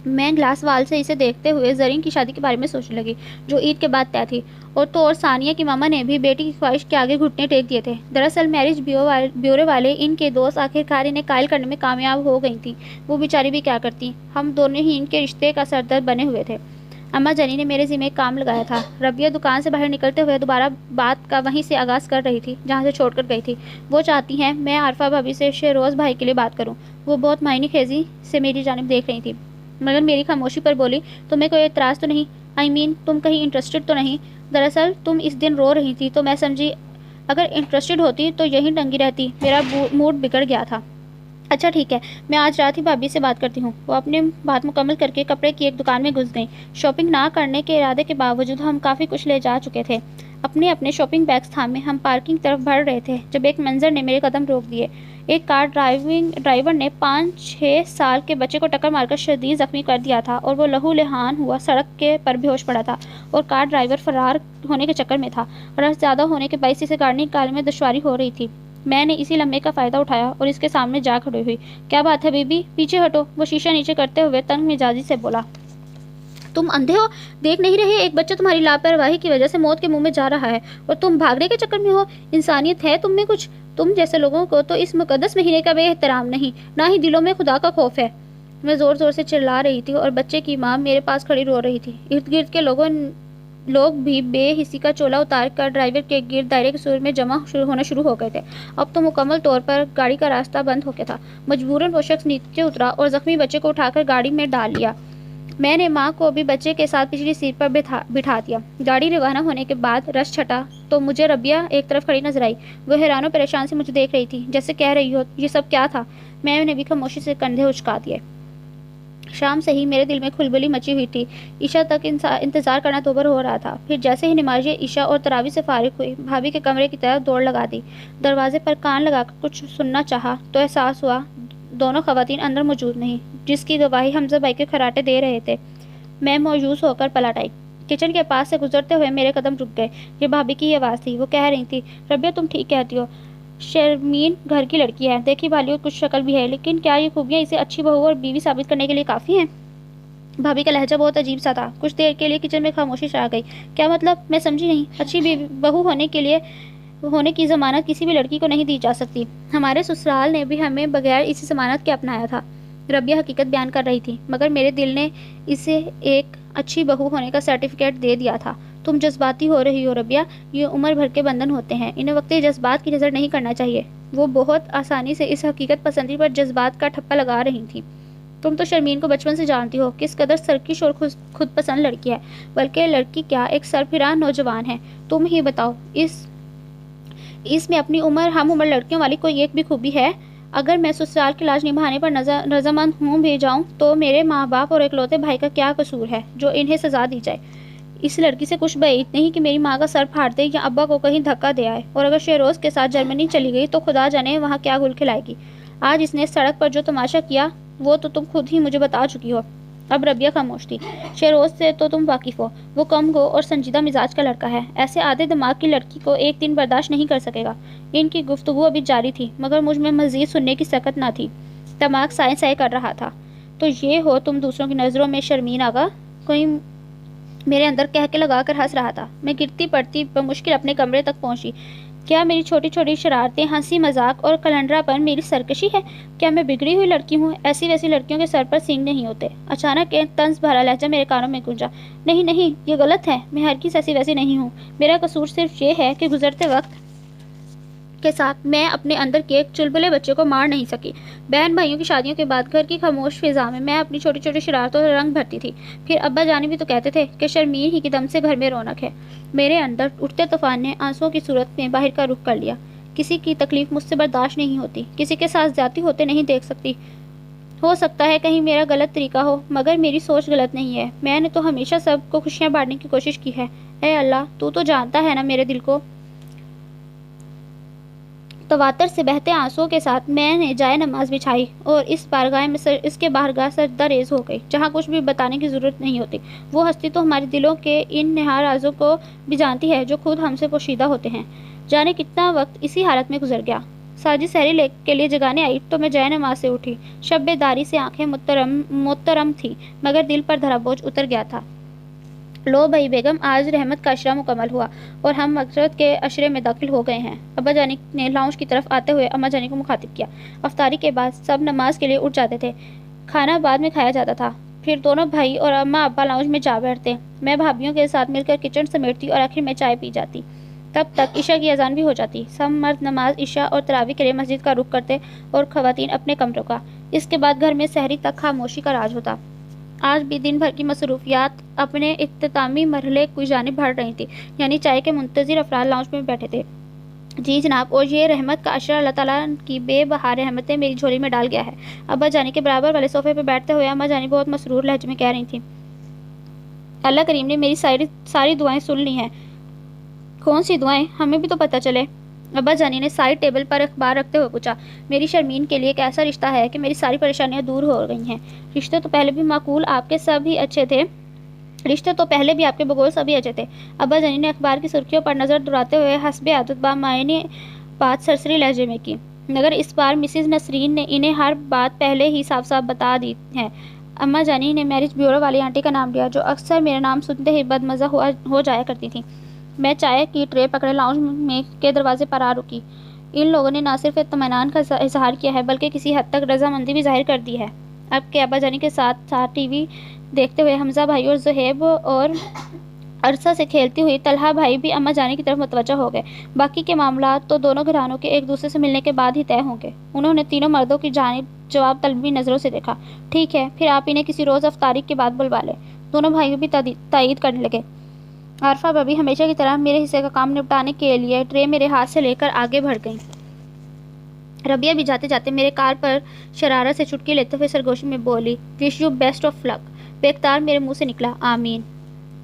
Speaker 2: میں گلاس وال سے اسے دیکھتے ہوئے زرین کی شادی کے بارے میں سوچنے لگی، جو عید کے بعد طے تھی۔ اور ثانیہ کی ماما نے بھی بیٹی کی خواہش کے آگے گھٹنے ٹیک دیے تھے۔ دراصل میرج بیورو والے ان کے دوست آخرکار انہیں قائل کرنے میں کامیاب ہو گئی تھیں۔ وہ بیچاری بھی کیا کرتی، ہم دونوں ہی ان کے رشتے کا سردرد بنے ہوئے تھے۔ اماں جانی نے میرے ذمہ ایک کام لگایا تھا۔ ربیہ دکان سے باہر نکلتے ہوئے دوبارہ بات کا وہیں سے آغاز کر رہی تھی جہاں سے چھوڑ کر گئی تھی۔ وہ چاہتی ہیں میں عارفہ بھابی سے شہروز بھائی کے لیے بات کروں۔ وہ بہت معنی خیزی سے میری جانب دیکھ رہی تھی، مگر میری خاموشی پر بولی، تمہیں کوئی اعتراض تو نہیں؟ تم کہیں انٹرسٹڈ تو نہیں؟ دراصل تم اس دن رو رہی تھی تو میں سمجھی اگر انٹرسٹڈ ہوتی تو یہیں ٹنگی رہتی۔ میرا موڈ بگڑ گیا تھا۔ اچھا ٹھیک ہے، میں آج رات ہی بھابی سے بات کرتی ہوں۔ وہ اپنی بات مکمل کر کے کپڑے کی ایک دکان میں گھس گئیں۔ شاپنگ نہ کرنے کے ارادے کے باوجود ہم کافی کچھ لے جا چکے تھے۔ اپنے شاپنگ بیگز تھامے ہم پارکنگ طرف بڑھ رہے تھے جب ایک منظر نے میرے قدم روک دیے۔ ایک کار ڈرائیور نے 5-6 سال کے بچے کو ٹکر مار کر شدید زخمی کر دیا تھا اور وہ لہو لہان ہوا سڑک پر بے ہوش پڑا تھا، اور کار ڈرائیور فرار ہونے کے چکر میں تھا۔ رش زیادہ ہونے کے باعث اسے گاڑی نکالنے میں دشواری ہو رہی تھی۔ میں نے اسی لمحے کا فائدہ اٹھایا اور اس کے سامنے جا کھڑی ہوئی۔ کیا بات ہے بی بی، پیچھے ہٹو، وہ شیشہ نیچے کرتے ہوئے تنگ مزاجی سے بولا۔ تم اندھے ہو؟ دیکھ نہیں رہے ایک بچہ تمہاری لاپرواہی کی وجہ سے موت کے منہ میں جا رہا ہے، اور تم بھاگنے کے چکر میں ہو؟ انسانیت ہے تم میں کچھ؟ تم جیسے لوگوں کو تو اس مقدس مہینے کا بے احترام نہیں، نہ ہی دلوں میں خدا کا خوف ہے۔ میں زور زور سے چلا رہی تھی اور بچے کی ماں میرے پاس کھڑی رو رہی تھی۔ ارد گرد کے لوگ بھی بے حسی کا چولا اتار کر ڈرائیور کے گرد دائرے کے سور میں جمع ہونا شروع ہو گئے تھے۔ اب تو مکمل طور پر گاڑی کا راستہ بند ہو گیا تھا۔ مجبوراً وہ شخص نیچے اترا اور زخمی بچے کو اٹھا کر گاڑی میں ڈال لیا۔ میں نے ماں کو بھی بچے کے ساتھ پچھلی سیٹ پر بٹھا دیا۔ گاڑی روانہ ہونے کے بعد رش چھٹا تو مجھے ربیہ ایک طرف کھڑی نظر آئی۔ وہ حیران و پریشان سے مجھے دیکھ رہی تھی، جیسے کہہ رہی ہو یہ سب کیا تھا؟ میں نے بھی خاموشی سے کندھے اچکا دیے۔ شام سے ہی میرے دل میں کھلبلی مچی ہوئی تھی۔ عشاء تک انتظار کرنا دوبر ہو رہا تھا۔ پھر جیسے ہی نماز عشاء اور تراویح سے فارغ ہوئی، بھابی کے کمرے کی طرف دوڑ لگا دی۔ دروازے پر کان لگا کر کچھ سننا چاہا تو احساس ہوا دونوں خواتین اندر موجود نہیں، جس کی گواہی حمزہ بھائی کے کھراٹے دے رہے تھے۔ میں مایوس ہو کر پلٹ آئی۔ کچن کے پاس سے گزرتے ہوئے میرے قدم رک گئے۔ یہ بھابی کی آواز تھی۔ وہ کہہ رہی تھی، ربیہ تم ٹھیک کہتی ہو، شرمین گھر کی لڑکی ہے، دیکھی بھالی اور کچھ شکل بھی ہے، لیکن کیا یہ خوبیاں اسے اچھی بہو اور بیوی ثابت کرنے کے لیے کافی ہیں؟ بھابھی کا لہجہ بہت عجیب سا تھا. کچھ دیر کے لیے کچن میں خاموشی چھا گئی. کیا مطلب؟ میں سمجھی نہیں. اچھی بہو ہونے کی ضمانت کسی بھی لڑکی کو نہیں دی جا سکتی. ہمارے سسرال نے بھی ہمیں بغیر اسی ضمانت کے اپنایا تھا. ربیہ حقیقت بیان کر رہی تھی. مگر میرے دل نے اسے ایک اچھی بہو ہونے کا سرٹیفکیٹ دے دیا تھا. تم جذباتی ہو رہی ہو ربیہ. یہ عمر بھر کے بندھن ہوتے ہیں. انہیں وقتی جذبات کی نظر نہیں کرنا چاہیے. وہ بہت آسانی سے اس حقیقت پسندی پر جذبات کا ٹھپا لگا رہی تھی. تم تو شرمین کو بچپن سے جانتی ہو کس قدر سرکش اور خود پسند لڑکی ہے. بلکہ لڑکی کیا ایک سرفراز نوجوان ہے. تم ہی بتاؤ اس میں اپنی ہم عمر لڑکیوں والی کوئی ایک بھی خوبی ہے؟ اگر میں سسرال کی لاج نبھانے پر رضامند ہوں بھی جاؤں تو میرے ماں باپ اور اکلوتے بھائی کا کیا قصور ہے جو انہیں سزا دی جائے؟ اس لڑکی سے کچھ بعید نہیں کہ میری ماں کا سر پھاڑ دے یا ابا کو کہیں دھکا دے آئے. اور اگر شہروز کے ساتھ جرمنی چلی گئی تو خدا جانے وہاں کیا گل کھلائے گی. آج اس نے سڑک پر جو تماشا کیا وہ تو تم خود ہی مجھے بتا چکی ہو. اب ربیہ خاموش تھی. شہروز سے تو تم واقف ہو. وہ کم گو اور سنجیدہ مزاج کا لڑکا ہے. ایسے آدھے دماغ کی لڑکی کو ایک دن برداشت نہیں کر سکے گا. ان کی گفتگو ابھی جاری تھی مگر مجھ میں مزید سننے کی سکت نہ تھی. دماغ سائے سائے کر رہا تھا. تو یہ ہو تم دوسروں کی نظروں میں شرمین آگا. کوئی میرے اندر کہہ کے لگا کر ہنس رہا تھا. میں گرتی پڑتی بمشکل اپنے کمرے تک پہنچی. کیا میری چھوٹی چھوٹی شرارتیں، ہنسی مذاق اور کلنڈرا پر میری سرکشی ہے؟ کیا میں بگڑی ہوئی لڑکی ہوں؟ ایسی ویسی لڑکیوں کے سر پر سینگ نہیں ہوتے. اچانک ایک طنز بھرا لہجہ میرے کانوں میں گونجا. نہیں، یہ غلط ہے. میں ہرگز ایسی ویسی نہیں ہوں. میرا قصور صرف یہ ہے کہ گزرتے وقت کے ساتھ میں اپنے اندر کے ایک چلبلے بچے کو مار نہیں سکی. بہن بھائیوں کی شادیوں کے بعد گھر کی خاموش فضا میں اپنی چھوٹی چھوٹی شرارتوں سے رنگ بھرتی تھی. پھر ابا جانی بھی تو کہتے تھے کہ شرمین ہی کے دم سے گھر میں رونق ہے. میرے اندر اٹھتے طوفان نے آنسوؤں کی صورت میں باہر کا رخ کر لیا. کسی کی تکلیف مجھ سے برداشت نہیں ہوتی. کسی کے ساتھ زیادتی ہوتے نہیں دیکھ سکتی. ہو سکتا ہے کہیں میرا غلط طریقہ ہو مگر میری سوچ غلط نہیں ہے. میں نے تو ہمیشہ سب کو خوشیاں بانٹنے کی کوشش کی ہے. اے اللہ، تو جانتا ہے نا میرے دل کو. تواتر سے بہتے آنسوؤں کے ساتھ میں نے جائے نماز بچھائی اور اس کے بارگاہ سجدہ ریز ہو گئی جہاں کچھ بھی بتانے کی ضرورت نہیں ہوتی. وہ ہستی تو ہمارے دلوں کے ان نہاد رازوں کو بھی جانتی ہے جو خود ہم سے پوشیدہ ہوتے ہیں. جانے کتنا وقت اسی حالت میں گزر گیا. ساجد سحری کے لیے جگانے آئی تو میں جائے نماز سے اٹھی. شب داری سے آنکھیں مترم تھیں مگر دل پر دھرا بوجھ اتر گیا تھا. لو بھائی بیگم، آج رحمت کا عشرہ مکمل ہوا اور ہم مغفرت کے عشرے میں داخل ہو گئے ہیں. ابا جانی نے لاؤنج کی طرف آتے ہوئے اما جانی کو مخاطب کیا. افطاری کے بعد سب نماز کے لیے اٹھ جاتے تھے. کھانا بعد میں کھایا جاتا تھا. پھر دونوں بھائی اور اماں ابا لاؤنج میں جا بیٹھتے. میں بھابھیوں کے ساتھ مل کر کچن سمیٹتی اور آخر میں چائے پی جاتی. تب تک عشاء کی اذان بھی ہو جاتی. سب مرد نماز عشاء اور تراویح کے لیے مسجد کا رخ کرتے اور خواتین اپنے کمروں کا. اس کے بعد گھر میں سحری تک خاموشی کا راج ہوتا. آج بھی دن بھر کی مصروفیات اپنے اختتامی مرحلے کی جانب بڑھ رہی تھی. یعنی چائے کے منتظر افراد لاؤنج میں بیٹھے تھے. جی جناب، اور یہ رحمت کا عشرہ اللہ تعالیٰ کی بے بہا رحمتیں میری جھولی میں ڈال گیا ہے. ابا جانی کے برابر والے صوفے پہ بیٹھتے ہوئے اما جانی بہت مسرور لہجے میں کہہ رہی تھیں. اللہ کریم نے میری ساری دعائیں سن لی ہیں. کون سی دعائیں؟ ہمیں بھی تو پتہ چلے. ابا جانی نے سائڈ ٹیبل پر اخبار رکھتے ہوئے پوچھا. میری شرمین کے لیے ایک ایسا رشتہ ہے کہ میری ساری پریشانیاں دور ہو گئی ہیں. رشتے تو پہلے بھی معقول آپ کے سب ہی اچھے تھے. رشتے تو پہلے بھی آپ کے بگول سبھی اچھے تھے. ابا جانی نے اخبار کی سرخیوں پر نظر دوڑاتے ہوئے حسب عادت بامعنی بات سرسری لہجے میں کی. مگر اس بار مسز نسرین نے انہیں ہر بات پہلے ہی صاف صاف بتا دی ہے. اما جانی نے میرج بیورو والی آنٹی کا نام لیا جو اکثر میرا نام سنتے ہی بدمزہ ہو جایا کرتی تھیں. میں چائے کی ٹرے پکڑے لاؤنج میں کے دروازے پر آ رکی. ان لوگوں نے نہ صرف اطمینان کا اظہار کیا ہے بلکہ کسی حد تک رضامندی بھی ظاہر کر دی ہے. اب کے ابا جانی کے ساتھ ساتھ ٹی وی دیکھتے ہوئے حمزہ بھائی اور زہیب اور عرصہ سے کھیلتی ہوئی طلحہ بھائی بھی اما جانی کی طرف متوجہ ہو گئے. باقی کے معاملات تو دونوں گھرانوں کے ایک دوسرے سے ملنے کے بعد ہی طے ہوں گے. انہوں نے تینوں مردوں کی جانب جواب طلبی نظروں سے دیکھا. ٹھیک ہے، پھر آپ انہیں کسی روز افطاری کے بعد بلوا لیں. دونوں بھائیوں بھی تائید کرنے لگے. عارفہ بھابھی ہمیشہ کی طرح میرے حصے کا کام نپٹانے کے لیے ٹرے میرے ہاتھ سے لے کر آگے بڑھ گئیں. ربیہ بھی جاتے جاتے میرے کار پر شرارت سے چٹکی لیتے ہوئے سرگوشی میں بولی. وش یو بیسٹ آف لک. بیختار میرے منہ سے نکلا. آمین.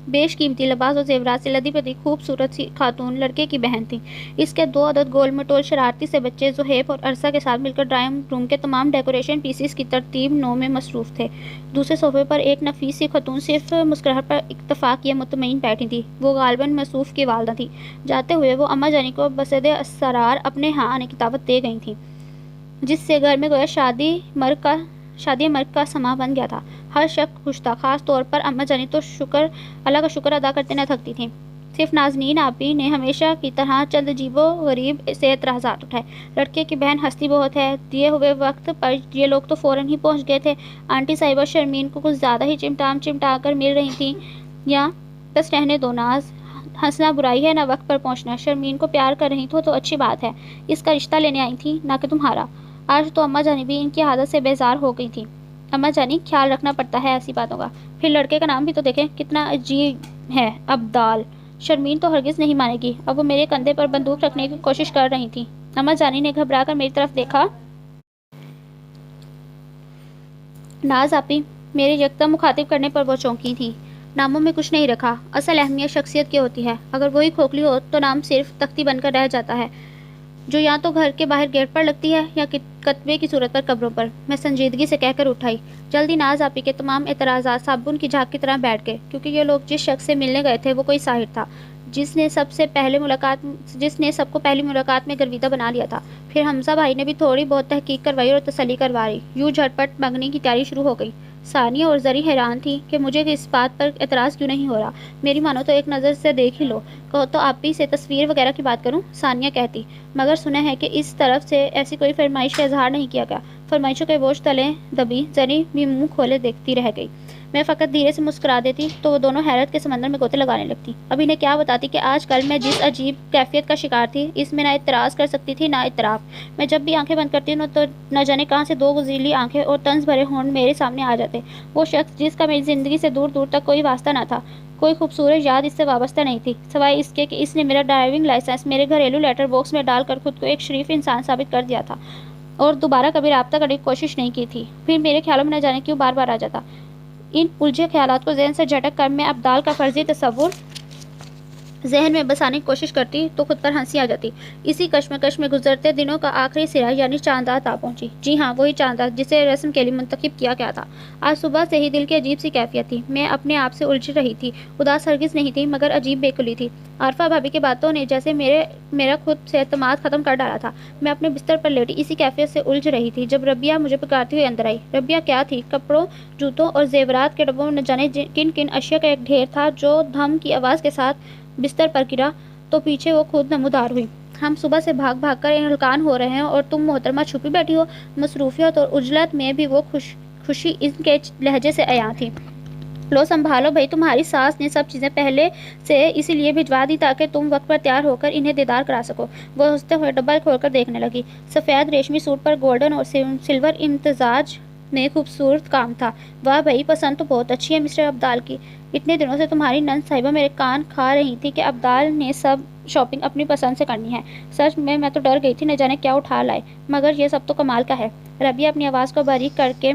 Speaker 2: بیش قیمتی لباس اور زیورات سے لدی پتی خوبصورت سی خاتون لڑکے کی بہن تھی. اس کے 2 عدد گول مٹول شرارتی سے بچے زہیب اور عرصہ کے ساتھ مل کر ڈرائنگ روم کے تمام ڈیکوریشن پیسز کی ترتیب نو میں مصروف تھے. دوسرے صوفے پر ایک نفیس سی خاتون صرف مسکراہٹ پر اکتفا کیے مطمئن بیٹھی تھی. وہ غالباً موصوف کی والدہ تھی. جاتے ہوئے وہ اما جانی کو بصد اسرار اپنے ہاں آنے کی دعوت دے گئی تھیں جس سے گھر میں گویا شادی مرگ کا سما بن گیا تھا. ہر شخص خوش تھا، خاص طور پر اماں جانی تو اللہ کا شکر ادا کرتے نہ تھکتی تھیں۔ صرف نازنین آپی نے ہمیشہ کی طرح چند عجیب و غریب سے اعتراضات اٹھائے۔ لڑکے کی بہن ہنستی بہت ہے، دیے ہوئے وقت پر یہ لوگ تو فوراً ہی پہنچ گئے تھے۔ آنٹی صاحبہ شرمین کو کچھ زیادہ ہی چمٹا کر مل رہی تھیں، یا بس رہنے دو ناز، ہنسنا برائی ہے نہ وقت پر پہنچنا۔ شرمین کو پیار کر رہی تو اچھی بات ہے، اس کا رشتہ لینے آئی تھی نہ کہ تمہارا۔ آج تو اماں جانی بھی ان کی عادت سے بیزار ہو گئی تھی۔ اماں جانی، خیال رکھنا پڑتا ہے ایسی باتوں کا، پھر لڑکے کا نام بھی تو دیکھیں کتنا عجیب ہے، ابدال۔ شرمین تو ہرگز نہیں مانے گی، اب وہ میرے کندھے پر بندوق رکھنے کی کوشش کر رہی تھی۔ اماں جانی نے گھبرا کر میری طرف دیکھا۔ ناز آپی، میرے یکدم مخاطب کرنے پر وہ چونکی تھی۔ ناموں میں کچھ نہیں رکھا، اصل اہمیت شخصیت کی ہوتی ہے۔ اگر وہی کھوکھلی ہو تو نام صرف تختی بن کر رہ جاتا ہے، جو یا تو گھر کے باہر گیٹ پر لگتی ہے یا کتبے کی صورت پر قبروں پر۔ میں سنجیدگی سے کہہ کر اٹھائی۔ جلدی ناز آپی کے تمام اعتراضات صابن کی جھاگ کی طرح بیٹھ گئے، کیونکہ یہ لوگ جس شخص سے ملنے گئے تھے وہ کوئی ساحر تھا، جس نے سب کو پہلی ملاقات میں گرویدہ بنا لیا تھا۔ پھر حمزہ بھائی نے بھی تھوڑی بہت تحقیق کروائی اور تسلی کروائی، یوں جھٹ پٹ منگنی کی تیاری شروع ہو گئی۔ ثانیہ اور زری حیران تھی کہ مجھے اس بات پر اعتراض کیوں نہیں ہو رہا۔ میری مانو تو ایک نظر سے دیکھ ہی لو، کہو تو آپی سے تصویر وغیرہ کی بات کروں، ثانیہ کہتی، مگر سنا ہے کہ اس طرف سے ایسی کوئی فرمائش کا اظہار نہیں کیا گیا۔ فرمائشوں کے بوجھ تلے دبی زری بھی منہ کھولے دیکھتی رہ گئی۔ میں فقط دھیرے سے مسکرا دیتی تو وہ دونوں حیرت کے سمندر میں گوتے لگانے لگتی۔ اب انہیں کیا بتاتی کہ آج کل میں جس عجیب کیفیت کا شکار تھی، اس میں نہ اعتراض کر سکتی تھی نہ اعتراف۔ میں جب بھی آنکھیں بند کرتی تو نہ جانے کہاں سے دو غزیلی آنکھیں اور طنز بھرے ہونٹ میرے سامنے آ جاتے۔ وہ شخص جس کا میری زندگی سے دور دور تک کوئی واسطہ نہ تھا، کوئی خوبصورت یاد اس سے وابستہ نہیں تھی، سوائے اس کے کہ اس نے میرا ڈرائیونگ لائسنس میرے گھریلو لیٹر باکس میں ڈال کر خود کو ایک شریف انسان ثابت کر دیا تھا اور دوبارہ کبھی رابطہ کرنے کی کوشش نہیں کی تھی۔ پھر میرے خیالوں میں نہ جانے کیوں بار بار آ جاتا۔ ان الجھے خیالات کو ذہن سے جھٹک کر میں ابدال کا فرضی تصور ذہن میں بسانے کی کوشش کرتی تو خود پر ہنسی آ جاتی۔ اسی کشمکش میں گزرتے دنوں کا آخری سرا یعنی چاند رات آ پہنچی۔ جی ہاں، وہی چاند رات جسے رسم کے لیے منتخب کیا گیا تھا۔ آج صبح سے ہی دل کی عجیب سی کیفیت تھی۔ میں اپنے آپ سے الجھ رہی تھی، اداس ہرگز نہیں تھی مگر عجیب بےقلی تھی۔ عارفہ بھابی کی باتوں نے جیسے میرا خود سے اعتماد ختم کر ڈالا تھا۔ میں اپنے بستر پر لیٹی اسی کیفیت سے الجھ رہی تھی جب ربیہ مجھے پکارتی ہوئی اندر آئی۔ ربیہ کیا تھی؟ کپڑوں، جوتوں اور زیورات کے ڈبوں میں نہ جانے کن کن اشیاء کا ایک ڈھیر تھا جو دھم کی آواز کے ساتھ بستر پر گرا تو پیچھے وہ خود نمودار ہوئی۔ ہم صبح سے بھاگ بھاگ کر ہلکان ہو رہے ہیں اور تم محترمہ چھپی بیٹھی ہو۔ مصروفیت اور عجلت میں بھی وہ خوشی ان کے لہجے سے عیاں تھی۔ لو سنبھالو بھائی، تمہاری ساس نے سب چیزیں پہلے سے اسی لیے بھجوا دی تاکہ تم وقت پر تیار ہو کر انہیں دیدار کرا سکو۔ وہ ہنستے ہوئے ڈبہ کھول کر دیکھنے لگی۔ سفید ریشمی سوٹ پر گولڈن اور سلور امتزاج میں خوبصورت کام تھا۔ واہ بھائی، پسند تو بہت اچھی ہے مسٹر ابدال کی۔ اتنے دنوں سے تمہاری نند صاحبہ میرے کان کھا رہی تھی کہ ابدال نے سب شاپنگ اپنی پسند سے کرنی ہے۔ سچ میں تو ڈر گئی تھی نہ جانے کیا اٹھا لائے، مگر یہ سب تو کمال کا ہے۔ ربیہ اپنی آواز کو باریک کر کے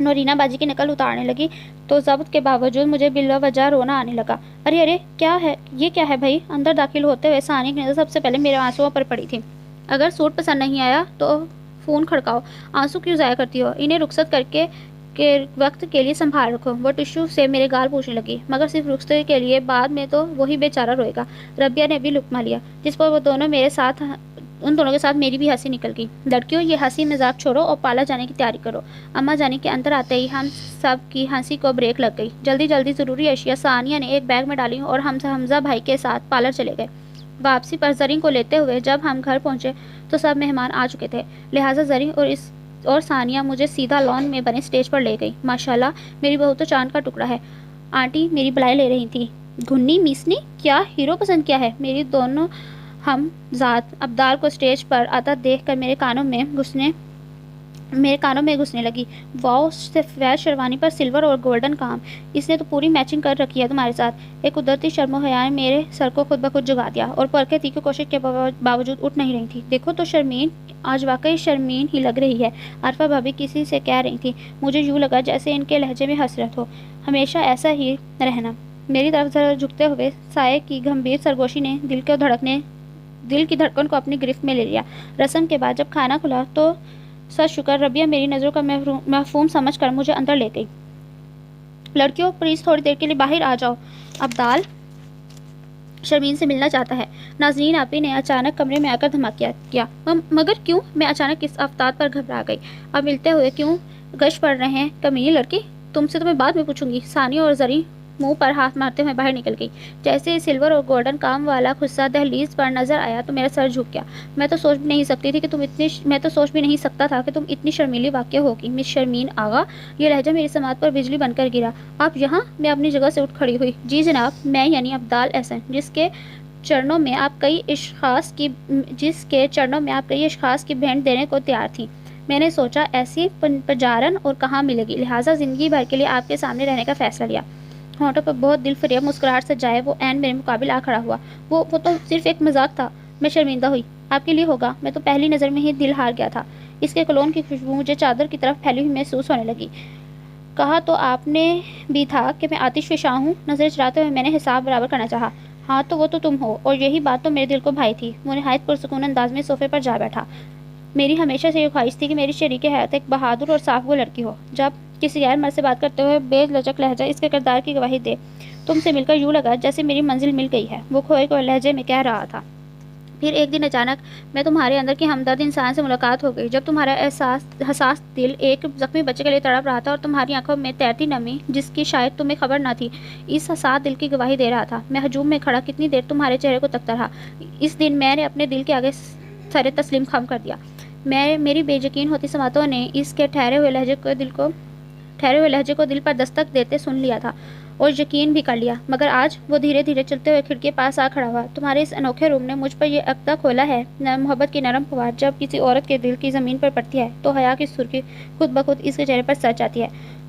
Speaker 2: نورینا باجی کی نقل اتارنے لگی تو ضبط کے باوجود مجھے بلا وجہ رونا آنے لگا۔ ارے کیا ہے یہ؟ کیا ہے بھائی؟ اندر داخل ہوتے ہوئے ثانیہ کی نظر سب سے پہلے میرے آنسوؤں پر پڑی تھی۔ اگر سوٹ پسند نہیں آیا تو فون کھڑکاؤ، آنسو کیوں ضائع کرتی ہو؟ انہیں رخصت کر کے وقت کے لیے سنبھال رکھو۔ وہ ٹشو سے میرے گال پوچھنے لگی، مگر صرف رخصت کے لیے، بعد میں تو وہی بیچارہ روئے گا۔ ربیہ نے بھی لقمہ لیا، جس پر ان دونوں کے ساتھ میری بھی ہنسی نکل گئی۔ لڑکیوں، یہ ہنسی مذاق چھوڑو اور پارلر جانے کی تیاری کرو۔ اماں جانی کے اندر آتے ہی ہم سب کی ہنسی کو بریک لگ گئی۔ جلدی ضروری اشیاء ثانیہ نے ایک بیگ میں ڈالی اور ہم حمزہ بھائی کے ساتھ پارلر چلے گئے۔ واپسی پر زرین کو لیتے ہوئے جب ہم گھر پہنچے تو سب مہمان آ چکے تھے، لہٰذا زرین اور ثانیہ مجھے سیدھا لان میں بنے اسٹیج پر لے گئی۔ ماشاءاللہ، میری بہو تو چاند کا ٹکڑا ہے۔ آنٹی میری بڑائی لے رہی تھی۔ گھنی میسنی کیا ہیرو پسند کیا ہے؟ میری دونوں ہم ذات ابدال کو اسٹیج پر آتا دیکھ کر میرے کانوں میں گھسنے لگی۔ واؤ، سفید شیروانی پر سلور اور گولڈن کام، اس نے تو پوری میچنگ کر رکھی ہے تمہارے ساتھ۔ ایک قدرتی شرم و حیا نے میرے سر کو خود بخود جگا دیا اور پرکھیں تھی کہ کوشش کے باوجود اٹھ نہیں رہی تھی۔ دیکھو تو شرمین، آج واقعی شرمین ہی لگ رہی ہے، عارفہ بھابی کسی سے کہہ رہی تھی۔ مجھے یوں لگا جیسے ان کے لہجے میں حسرت ہو۔ ہمیشہ ایسا ہی رہنا۔ میری طرف ذرا جھکتے ہوئے سائے کی گمبھیر سرگوشی نے دل کی دھڑکن کو اپنی گرفت میں لے لیا۔ رسم کے بعد جب کھانا کھلا تو سچ شکر ربیہ میری نظروں کا مفہوم سمجھ کر مجھے اندر لے گئی۔ لڑکیوں، پلیز تھوڑی دیر کے لیے باہر آ جاؤ، ابدال شرمین سے ملنا چاہتا ہے۔ نازنین آپی نے اچانک کمرے میں آ کر دھماکہ کیا۔ مگر کیوں؟ میں اچانک اس افتاد پر گھبرا گئی۔ اب ملتے ہوئے کیوں گش پڑ رہے ہیں؟ کمینی لڑکی، تم سے تو میں بعد میں پوچھوں گی۔ ثانیہ اور زری منہ پر ہاتھ مارتے ہوئے باہر نکل گئی۔ جیسے ہی سلور اور گولڈن کام والا خصہ دہلیز پر نظر آیا تو میرا سر جھک گیا۔ میں تو سوچ بھی نہیں سکتا تھا کہ تم اتنی شرمیلی واقع ہوگی۔ مس شرمین آغا، یہ لہجہ میری سماعت پر بجلی بن کر گرا۔ آپ یہاں؟ میں اپنی جگہ سے اٹھ کھڑی ہوئی۔ جی جناب، میں یعنی ابدال احسن، جس کے چرنوں میں آپ کئی اشخاص کی بھیٹ دینے کو تیار تھیں۔ میں نے سوچا ایسی پجارن اور کہاں ملے گی، لہٰذا زندگی بھر کے لیے آپ کے سامنے رہنے کا فیصلہ لیا۔ ہونٹوں پر بہت دل فریب مسکراہٹ سجائے وہ عین میرے مقابل آ کھڑا ہوا۔ وہ تو صرف ایک مذاق تھا۔ میں شرمندہ ہوئی۔ آپ کے لیے ہوگا، میں تو پہلی نظر میں ہی دل ہار گیا تھا۔ اس کے کلون کی خوشبو مجھے چادر کی طرف پھیلی ہوئی محسوس ہونے لگی۔ کہا تو آپ نے بھی تھا کہ میں آتش فشاں ہوں۔ نظریں چراتے ہوئے میں نے حساب برابر کرنا چاہا۔ ہاں تو وہ تو تم ہو، اور یہی بات تو میرے دل کو بھائی تھی۔ وہ نہایت پرسکون انداز میں صوفے پر جا بیٹھا۔ میری ہمیشہ سے یہ خواہش تھی کہ میری شریک حیات ایک بہادر اور صاف گو لڑکی ہو، جب کسی غیر مرد سے بات کرتے ہوئے بے لچک لہجہ اس کے کردار کی گواہی دے۔ تم سے مل کر یوں لگا جیسے میری منزل مل گئی ہے، وہ کھوئے ہوئے لہجے میں کہہ رہا تھا۔ پھر ایک دن اچانک میں تمہارے اندر کی ہمدرد انسان سے ملاقات ہو گئی، جب تمہارا حساس دل ایک زخمی بچے کے لیے تڑپ رہا تھا اور تمہاری آنکھوں میں تیرتی نمی، جس کی شاید تمہیں خبر نہ تھی، اس حساس دل کی گواہی دے رہا تھا۔ میں ہجوم میں کھڑا کتنی دیر تمہارے چہرے کو تکتا رہا۔ اس دن میں نے اپنے دل کے آگے سر تسلیم خم کر دیا۔ میری بے یقین ہوتی سماعتوں نے اس کے ٹھہرے ہوئے لہجے کو دل پر دستک دیتے سن لیا تھا اور یقین بھی کر لیا، مگر آج وہ دھیرے دھیرے چلتے ہوئے کھڑکی کے پاس آ کھڑا ہوا۔ تمہارے اس انوکھے روم نے مجھ پر یہ عقدہ کھولا ہے، محبت کی نرم فوار جب کسی عورت کے دل کی زمین پر پڑتی ہے تو حیا کی سرخی خود بخود اس کے چہرے پر سج جاتی ہے۔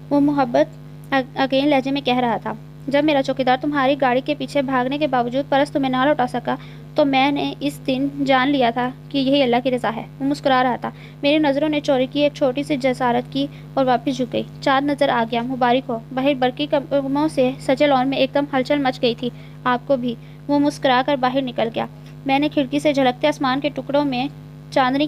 Speaker 2: وہ محبت اگین لہجے میں کہہ رہا تھا۔ جب میرا چوکیدار تمہاری گاڑی کے پیچھے بھاگنے کے باوجود پرست تمہیں نہ لوٹا سکا تو میں نے اس دن جان لیا تھا کہ یہی اللہ کی رضا ہے۔ وہ مسکرا رہا تھا۔ میری نظروں نے چوری کی ایک چھوٹی سی جسارت کی اور واپس جھک گئی۔ چاند نظر آ گیا۔ مبارک ہو۔ باہر برقی کموں سے سجے لان میں ایک دم ہلچل مچ گئی تھی۔ آپ کو بھی۔ وہ مسکرا کر باہر نکل گیا۔ میں نے کھڑکی سے جھلکتے آسمان کے ٹکڑوں میں چاندنی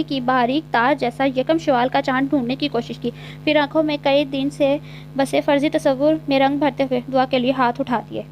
Speaker 2: کی باریک تار جیسا یکم شوال کا چاند ڈھونڈنے کی کوشش کی، پھر آنکھوں میں کئی دن سے بسے فرضی تصور میں رنگ بھرتے ہوئے دعا کے لیے ہاتھ اٹھا دیے۔